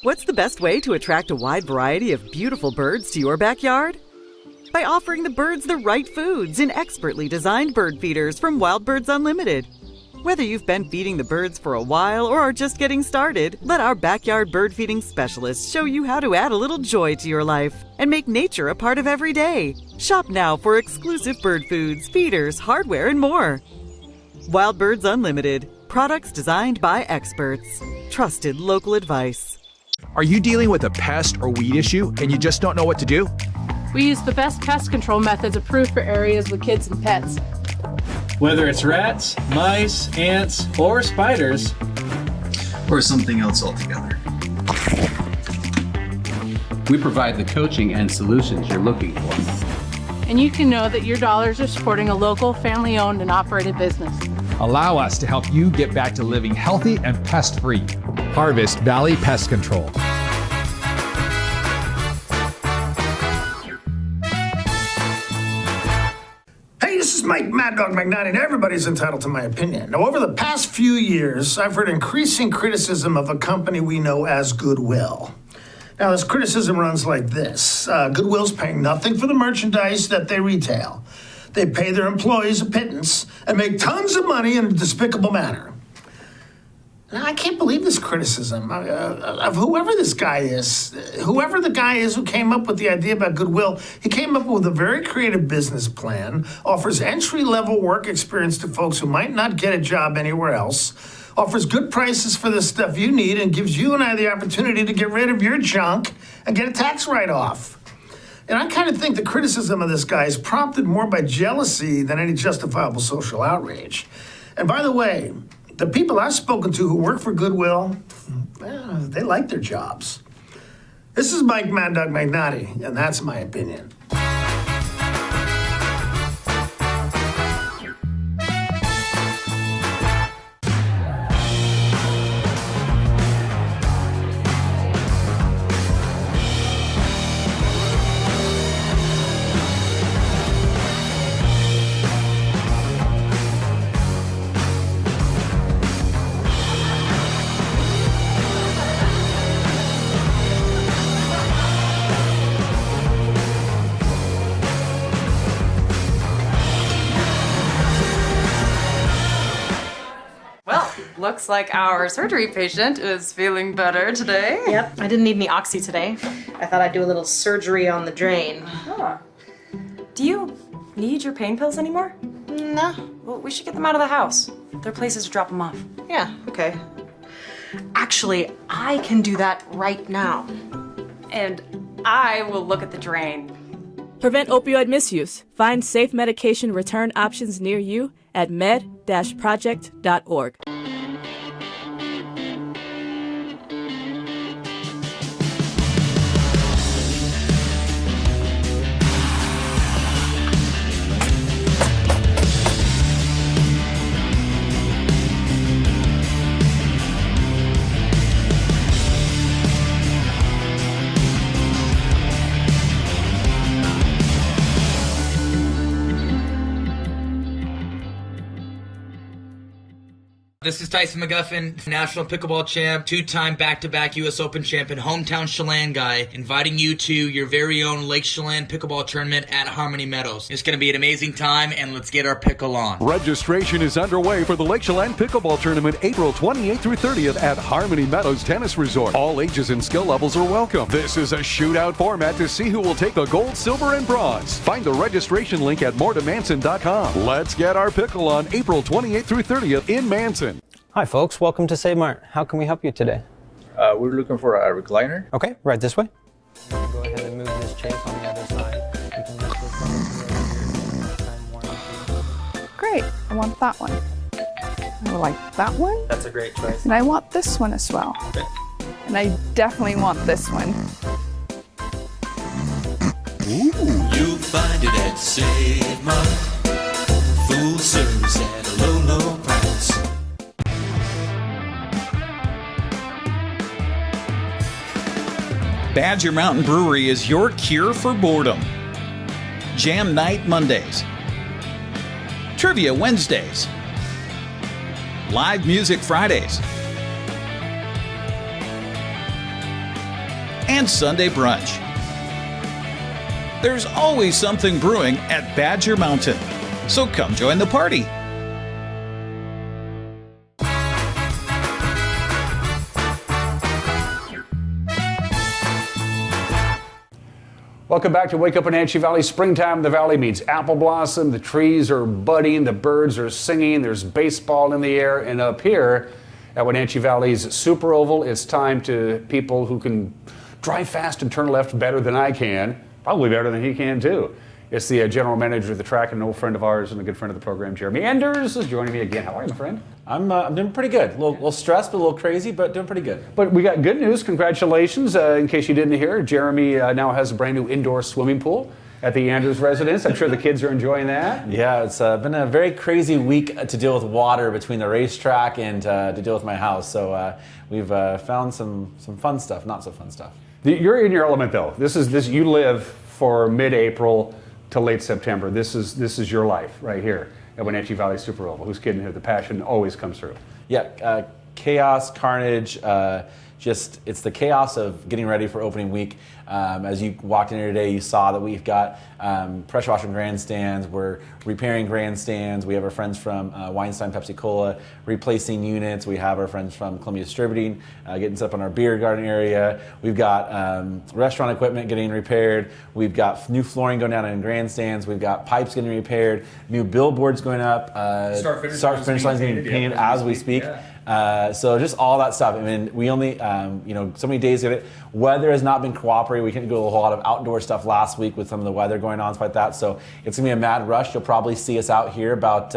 What's the best way to attract a wide variety of beautiful birds to your backyard? By offering the birds the right foods in expertly designed bird feeders from Wild Birds Unlimited. Whether you've been feeding the birds for a while or are just getting started, let our backyard bird feeding specialists show you how to add a little joy to your life and make nature a part of every day. Shop now for exclusive bird foods, feeders, hardware, and more. Wild Birds Unlimited. Products designed by experts. Trusted local advice. Are you dealing with a pest or weed issue and you just don't know what to do? We use the best pest control methods approved for areas with kids and pets. Whether it's rats, mice, ants, or spiders, or something else altogether, we provide the coaching and solutions you're looking for. And you can know that your dollars are supporting a local, family-owned and operated business. Allow us to help you get back to living healthy and pest-free. Harvest Valley Pest Control. Hey, this is Mike Mad Dog Magnati, and everybody's entitled to my opinion. Now, over the past few years, I've heard increasing criticism of a company we know as Goodwill. Now, this criticism runs like this. Goodwill's paying nothing for the merchandise that they retail. They pay their employees a pittance and make tons of money in a despicable manner. Now, I can't believe this criticism of whoever this guy is. Whoever the guy is who came up with the idea about Goodwill, he came up with a very creative business plan, offers entry-level work experience to folks who might not get a job anywhere else, offers good prices for the stuff you need, and gives you and I the opportunity to get rid of your junk and get a tax write-off. And I kind of think the criticism of this guy is prompted more by jealousy than any justifiable social outrage. And by the way, the people I've spoken to who work for Goodwill, they like their jobs. This is Mike Mad Dog Magnati, and that's my opinion. Looks like our surgery patient is feeling better today. Yep, I didn't need any oxy today. I thought I'd do a little surgery on the drain. Huh. Do you need your pain pills anymore? No. Well, we should get them out of the house. There are places to drop them off. Yeah, okay. Actually, I can do that right now. And I will look at the drain. Prevent opioid misuse. Find safe medication return options near you at med-project.org. This is Tyson McGuffin, national pickleball champ, two-time back-to-back U.S. Open champ, and hometown Chelan guy, inviting you to your very own Lake Chelan pickleball tournament at Harmony Meadows. It's going to be an amazing time, and let's get our pickle on. Registration is underway for the Lake Chelan Pickleball Tournament April 28th through 30th at Harmony Meadows Tennis Resort. All ages and skill levels are welcome. This is a shootout format to see who will take the gold, silver, and bronze. Find the registration link at moretomanson.com. Let's get our pickle on April 28th through 30th in Manson. Hi folks, welcome to Save Mart. How can we help you today? We're looking for a recliner. Okay, right this way. Go ahead and move this chase on the other side. You can lift this up. Great, I want that one. I would like that one. That's a great choice. And I want this one as well. Okay. and I definitely want this one. You'll find it at Save Mart. Full service at a low, low price. Badger Mountain Brewery is your cure for boredom. Jam Night Mondays. Trivia Wednesdays. Live Music Fridays. And Sunday Brunch. There's always something brewing at Badger Mountain, so come join the party. Welcome back to Wake Up Wenatchee Valley. Springtime in the valley means apple blossom. The trees are budding, the birds are singing, there's baseball in the air. And up here at Wenatchee Valley's Super Oval, it's time to people who can drive fast and turn left better than I can. Probably better than he can, too. It's the general manager of the track and an old friend of ours and a good friend of the program, Jeremy Anders, is joining me again. How are you, my friend? I'm doing pretty good. A little stressed, but a little crazy, but doing pretty good. But we got good news. Congratulations. In case you didn't hear, Jeremy now has a brand new indoor swimming pool at the Anders residence. I'm sure the kids are enjoying that. Yeah, it's been a very crazy week to deal with water between the racetrack and to deal with my house. So we've found some fun stuff, not so fun stuff. You're in your element, though. This you live for mid-April to late September. This is your life right here at Wenatchee Valley Super Oval. Who's kidding here? The passion always comes through. Yeah, chaos, carnage, it's the chaos of getting ready for opening week. As you walked in here today, you saw that we've got pressure washing grandstands. We're repairing grandstands. We have our friends from Weinstein Pepsi Cola replacing units. We have our friends from Columbia Distributing getting set up on our beer garden area. We've got restaurant equipment getting repaired. We've got new flooring going down in grandstands. We've got pipes getting repaired. New billboards going up. Start finish lines getting painted as we speak. Yeah. So just all that stuff. I mean, we only, so many days of it. Weather has not been cooperating. We couldn't do a whole lot of outdoor stuff last week with some of the weather going on, stuff like that. So it's going to be a mad rush. You'll probably see us out here about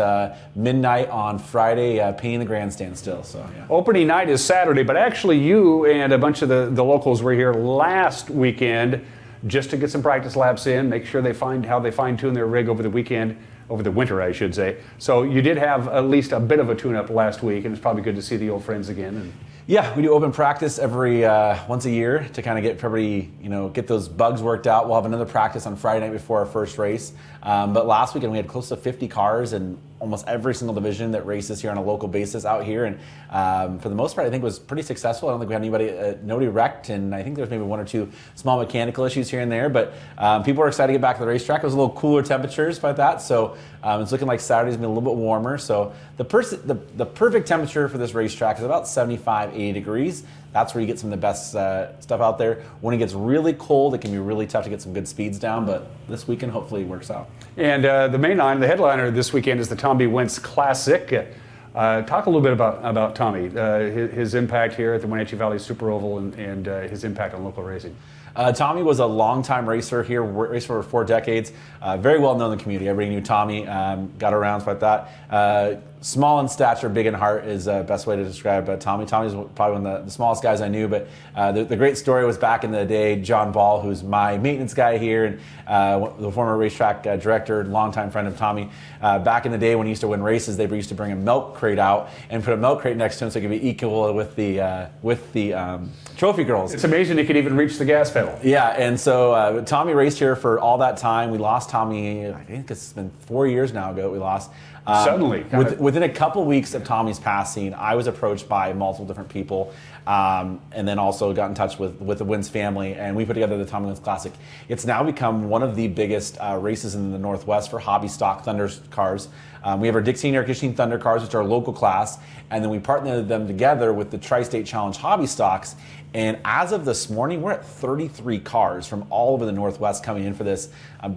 midnight on Friday painting the grandstand still. So yeah. Opening night is Saturday, but actually you and a bunch of the locals were here last weekend just to get some practice laps in, make sure they find how they fine-tune their rig over the weekend. Over the winter, I should say. So you did have at least a bit of a tune-up last week, and it's probably good to see the old friends again. Yeah, we do open practice every once a year to kind of get everybody, get those bugs worked out. We'll have another practice on Friday night before our first race. But last weekend we had close to 50 cars in almost every single division that races here on a local basis out here. And for the most part, I think it was pretty successful. I don't think we had nobody wrecked, and I think there's maybe one or two small mechanical issues here and there. But people are excited to get back to the racetrack. It was a little cooler temperatures like that, so it's looking like Saturday's been a little bit warmer. So the perfect temperature for this racetrack is about 75, 80 degrees. That's where you get some of the best stuff out there. When it gets really cold, it can be really tough to get some good speeds down, but this weekend hopefully it works out. And the main line, the headliner this weekend is the Tommy Wentz Classic. Talk a little bit about Tommy, his impact here at the Wenatchee Valley Super Oval and his impact on local racing. Tommy was a longtime racer here, raced for 4 decades. Very well known in the community. Everybody knew Tommy, got around like that. Small in stature, big in heart is the best way to describe Tommy. Tommy's probably one of the smallest guys I knew, but the great story was back in the day, John Ball, who's my maintenance guy here and the former racetrack director, longtime friend of Tommy. Back in the day when he used to win races, they used to bring a milk crate out and put a milk crate next to him so it could be equal with the trophy girls. It's amazing he could even reach the gas pedal. Yeah, and so Tommy raced here for all that time. We lost Tommy, I think it's been 4 years now ago that we lost. Suddenly. Within a couple weeks of Tommy's passing, I was approached by multiple different people and then also got in touch with the Wentz family, and we put together the Tommy Wentz Classic. It's now become one of the biggest races in the Northwest for hobby stock Thunder cars. We have our Dixie Air Conditioning Thunder cars, which are a local class, and then we partnered them together with the Tri-State Challenge hobby stocks. And as of this morning, we're at 33 cars from all over the Northwest coming in for this.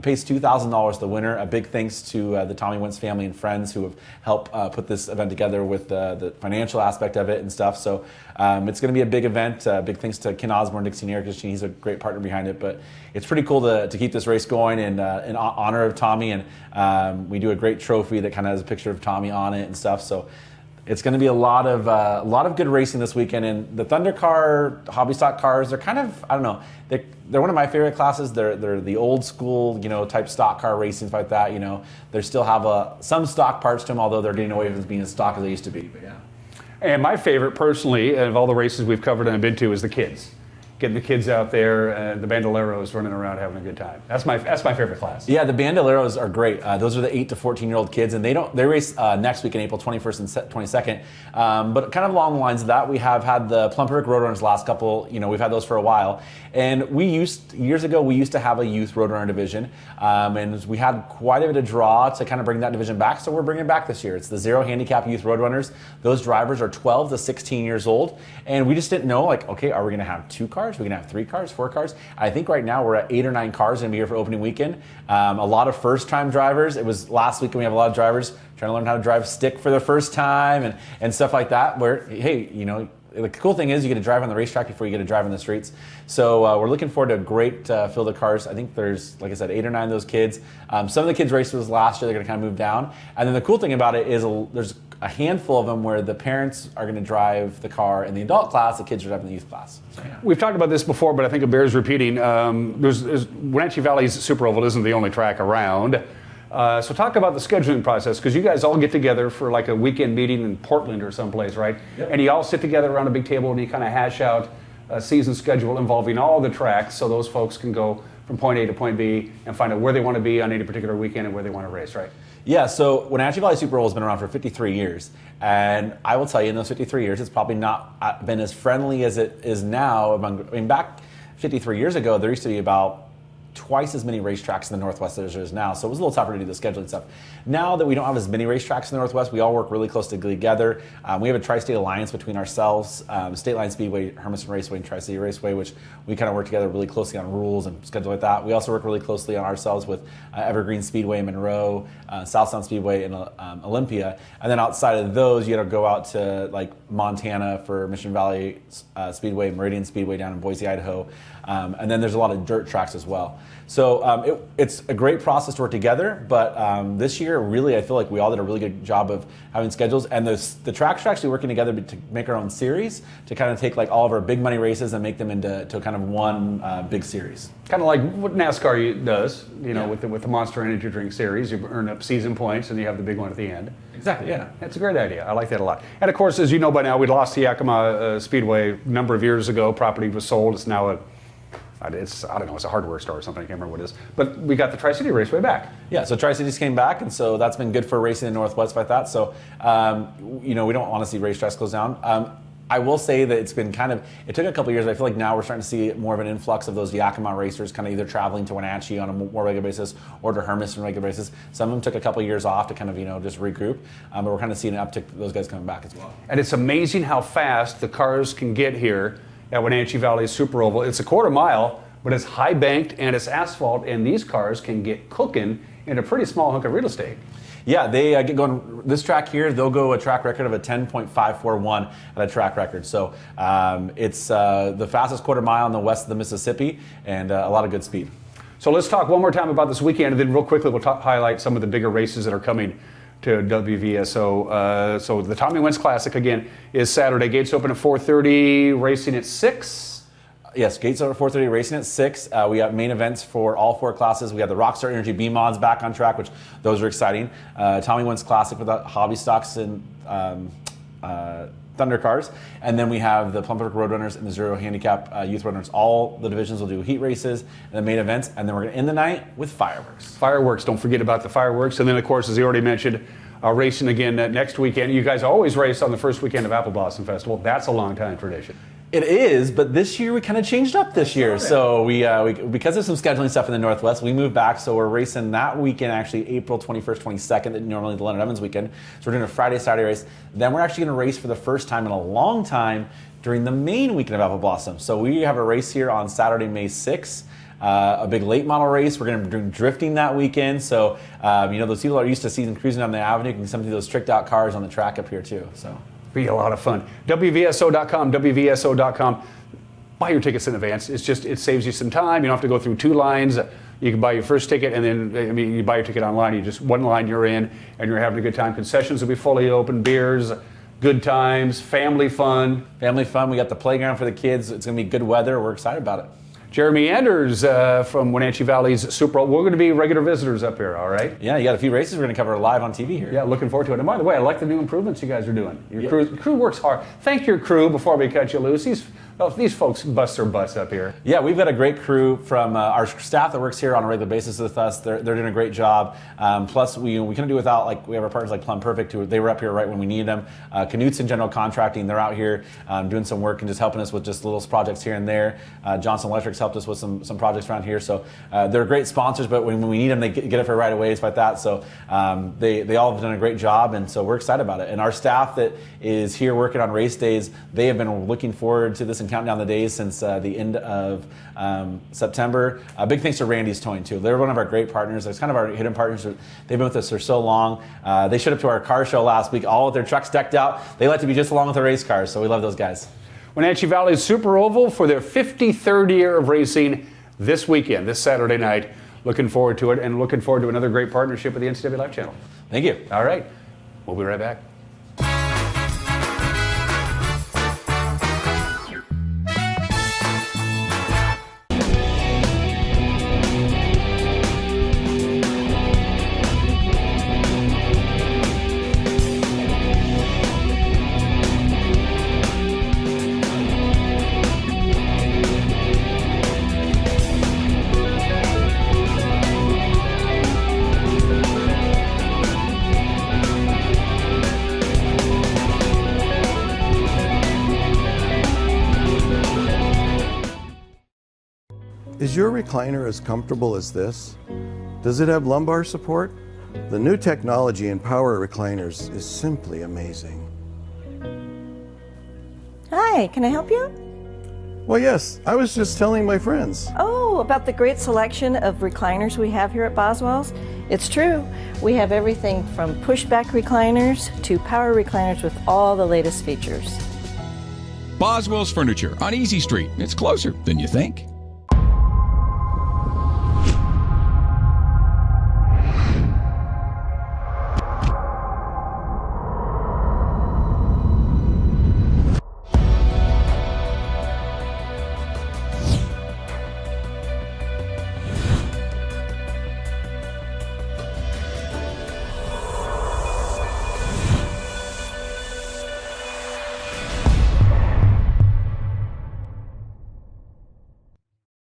Pays $2,000 the winner. A big thanks to the Tommy Wentz family and friends who have helped put this event together with the financial aspect of it and stuff. So it's going to be a big event. Big thanks to Ken Osborne, Dixie Air Conditioning. He's a great partner behind it. But it's pretty cool to keep this race going in honor of Tommy. And we do a great trophy that kind of has a picture of Tommy on it and stuff. So It's going to be a lot of good racing this weekend, and the Thunder Car hobby stock cars, they're kind of, I don't know, they're one of my favorite classes. They're the old school, type stock car racing like that. They still have some stock parts to them, although they're getting away from being as stock as they used to be. But yeah. And my favorite, personally, of all the races we've covered and I've been to, is the kids. Getting the kids out there, the bandoleros running around having a good time. That's my favorite class. Yeah, the bandoleros are great. Those are the 8 to 14-year-old kids, and they race next week in April 21st and 22nd. But kind of along the lines of that, we have had the Plumper Roadrunners last couple. We've had those for a while, and years ago we used to have a youth Roadrunner division, and we had quite a bit of draw to kind of bring that division back. So we're bringing it back this year. It's the Zero Handicap Youth Roadrunners. Those drivers are 12 to 16 years old, and we just didn't know, okay, are we going to have 2 cars? Are we going to have 3 cars, 4 cars? I think right now we're at 8 or 9 cars going to be here for opening weekend. A lot of first-time drivers. It was last week, and we have a lot of drivers trying to learn how to drive stick for the first time and stuff like that, where, hey, the cool thing is you get to drive on the racetrack before you get to drive on the streets. So we're looking forward to a great field of cars. I think there's, like I said, 8 or 9 of those kids. Some of the kids raced with us last year. They're going to kind of move down. And then the cool thing about it is there's a handful of them where the parents are going to drive the car in the adult class, the kids are driving the youth class. So, yeah. We've talked about this before, but I think it bears repeating. There's Wenatchee Valley's Super Oval isn't the only track around. So talk about the scheduling process, because you guys all get together for like a weekend meeting in Portland or someplace, right? Yep. And you all sit together around a big table and you kind of hash out a season schedule involving all the tracks, so those folks can go from point A to point B and find out where they want to be on any particular weekend and where they want to race, right? Yeah, so Wenatchee Valley Super Bowl has been around for 53 years. And I will tell you, in those 53 years, it's probably not been as friendly as it is now. Back 53 years ago, there used to be about twice as many racetracks in the Northwest as there is now, so it was a little tougher to do the scheduling stuff. Now that we don't have as many racetracks in the Northwest, we all work really closely together. We have a tri-state alliance between ourselves, State Line Speedway, Hermiston Raceway, and Tri-City Raceway, which we kind of work together really closely on rules and schedule like that. We also work really closely on ourselves with Evergreen Speedway in Monroe, South Sound Speedway in Olympia, and then outside of those, you got to go out to like Montana for Mission Valley Speedway, Meridian Speedway down in Boise, Idaho, and then there's a lot of dirt tracks as well. So it's a great process to work together, but this year, really, I feel like we all did a really good job of having schedules, and the tracks are actually working together to make our own series, to kind of take like all of our big money races and make them into kind of one big series. Kind of like what NASCAR does, with the Monster Energy Drink Series. You earn up season points and you have the big one at the end. Exactly, yeah. That's a great idea. I like that a lot. And of course, as you know by now, we lost the Yakima Speedway a number of years ago. Property was sold. It's now it's a hardware store or something. I can't remember what it is. But we got the Tri-City Raceway back. Yeah, so Tri-Cities came back, and so that's been good for racing in the Northwest like that. So, we don't want to see racetracks close down. I will say that it took a couple years, but I feel like now we're starting to see more of an influx of those Yakima racers kind of either traveling to Wenatchee on a more regular basis or to Hermiston on a regular basis. Some of them took a couple years off to kind of, just regroup, but we're kind of seeing an uptick, those guys coming back as well. And it's amazing how fast the cars can get here at Wenatchee Valley Super Oval. It's a quarter mile, but it's high banked and it's asphalt, and these cars can get cooking in a pretty small hunk of real estate. Yeah, they get going. This track here, they'll go a track record of a 10.541 at a track record. So it's the fastest quarter mile in the west of the Mississippi, and a lot of good speed. So let's talk one more time about this weekend, and then real quickly we'll highlight some of the bigger races that are coming to WVSO. So the Tommy Wentz Classic, again, is Saturday. Gates open at 4:30, racing at 6. Yes, gates are at 4:30, racing at 6. We have main events for all 4 classes. We have the Rockstar Energy B-Mods back on track, which those are exciting. Tommy Wentz Classic with the hobby stocks and Thunder cars. And then we have the Plum Brook Roadrunners and the Zero Handicap Youth Roadrunners. All the divisions will do heat races and the main events. And then we're going to end the night with fireworks. Fireworks, don't forget about the fireworks. And then, of course, as you already mentioned, racing again next weekend. You guys always race on the first weekend of Apple Blossom Festival. That's a long-time tradition. It is, but this year we kind of changed up this year. So we because of some scheduling stuff in the Northwest, we moved back. So we're racing that weekend, actually April 21st, 22nd, normally the Leonard Evans weekend. So we're doing a Friday, Saturday race. Then we're actually going to race for the first time in a long time during the main weekend of Apple Blossom. So we have a race here on Saturday, May 6th. A big late model race. We're going to be doing drifting that weekend. So, those people are used to seeing cruising down the avenue. You can see those tricked out cars on the track up here too. So. Be a lot of fun. WVSO.com. Buy your tickets in advance. It saves you some time. You don't have to go through 2 lines. You can buy your first ticket, and then you buy your ticket online. You just one line you're in, and you're having a good time. Concessions will be fully open. Beers, good times, family fun. Family fun. We got the playground for the kids. It's going to be good weather. We're excited about it. Jeremy Anders from Wenatchee Valley's Super Bowl. We're going to be regular visitors up here, all right? Yeah, you got a few races we're going to cover live on TV here. Yeah, looking forward to it. And by the way, I like the new improvements you guys are doing. Your crew works hard. Thank your crew before we cut you loose. These folks bust their butts up here. Yeah, we've got a great crew from our staff that works here on a regular basis with us. They're doing a great job. Plus, we couldn't do without, like, we have our partners like Plum Perfect, who they were up here right when we needed them. Kuntz in General Contracting, they're out here doing some work and just helping us with just little projects here and there. Johnson Electric's helped us with some projects around here. So they're great sponsors, but when we need them, they get it for right away, it's like that. So they all have done a great job, and so we're excited about it. And our staff that is here working on race days, they have been looking forward to this and counting down the days since the end of September. Big thanks to Randy's Towing, too. They're one of our great partners. It's kind of our hidden partners. They've been with us for so long. They showed up to our car show last week, all with their trucks decked out. They like to be just along with the race cars, so we love those guys. Wenatchee Valley's Super Oval for their 53rd year of racing this weekend, this Saturday night. Looking forward to it, and looking forward to another great partnership with the NCAA Live Channel. Thank you. All right. We'll be right back. Is your recliner as comfortable as this? Does it have lumbar support? The new technology in power recliners is simply amazing. Hi, can I help you? Well, yes, I was just telling my friends. Oh, about the great selection of recliners we have here at Boswell's? It's true. We have everything from pushback recliners to power recliners with all the latest features. Boswell's Furniture on Easy Street. It's closer than you think.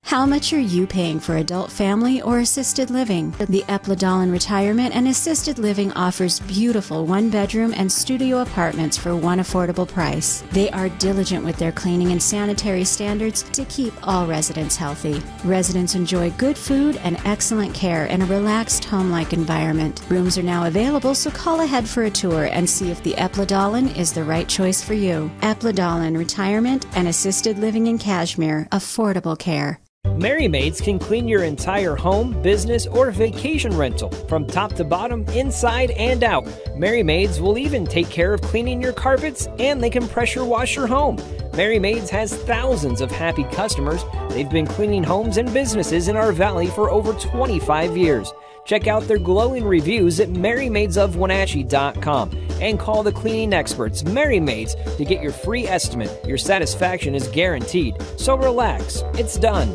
How much are you paying for adult family or assisted living? The Epladolin Retirement and Assisted Living offers beautiful one-bedroom and studio apartments for one affordable price. They are diligent with their cleaning and sanitary standards to keep all residents healthy. Residents enjoy good food and excellent care in a relaxed home-like environment. Rooms are now available, so call ahead for a tour and see if the Epladolin is the right choice for you. Epladolin Retirement and Assisted Living in Kashmir. Affordable care. Merry Maids can clean your entire home, business, or vacation rental from top to bottom, inside and out. Merry Maids will even take care of cleaning your carpets, and they can pressure wash your home. Merry Maids has thousands of happy customers. They've been cleaning homes and businesses in our valley for over 25 years. Check out their glowing reviews at MerryMaidsOfWenatchee.com and call the cleaning experts, Merry Maids, to get your free estimate. Your satisfaction is guaranteed. So relax, it's done.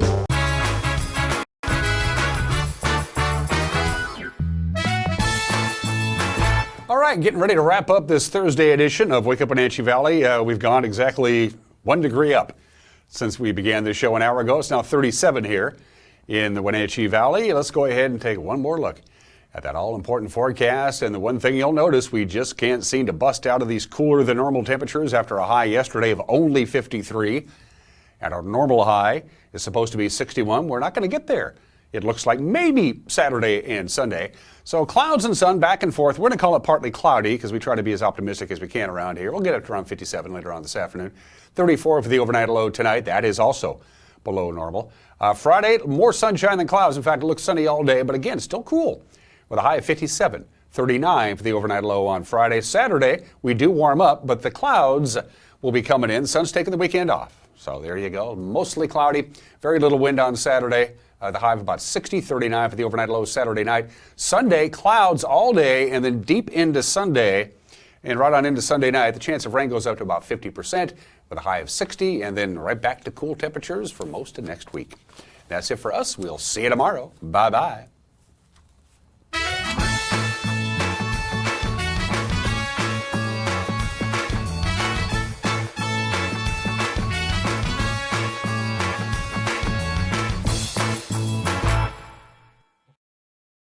All right, getting ready to wrap up this Thursday edition of Wake Up Wenatchee Valley. We've gone exactly 1 degree up since we began this show an hour ago. It's now 37 here in the Wenatchee Valley. Let's go ahead and take one more look at that all-important forecast. And the one thing you'll notice, we just can't seem to bust out of these cooler than normal temperatures after a high yesterday of only 53. And our normal high is supposed to be 61. We're not going to get there. It looks like maybe Saturday and Sunday. So clouds and sun back and forth. We're going to call it partly cloudy because we try to be as optimistic as we can around here. We'll get up to around 57 later on this afternoon. 34 for the overnight low tonight. That is also below normal. Friday, more sunshine than clouds. In fact, it looks sunny all day, but again, still cool with a high of 57. 39 for the overnight low on Friday. Saturday, we do warm up, but the clouds will be coming in. Sun's taking the weekend off. So there you go. Mostly cloudy. Very little wind on Saturday. The high of about 60, 39 for the overnight low Saturday night. Sunday, clouds all day, and then deep into Sunday, And right on into Sunday night, the chance of rain goes up to about 50% with a high of 60, and then right back to cool temperatures for most of next week. That's it for us. We'll see you tomorrow. Bye-bye.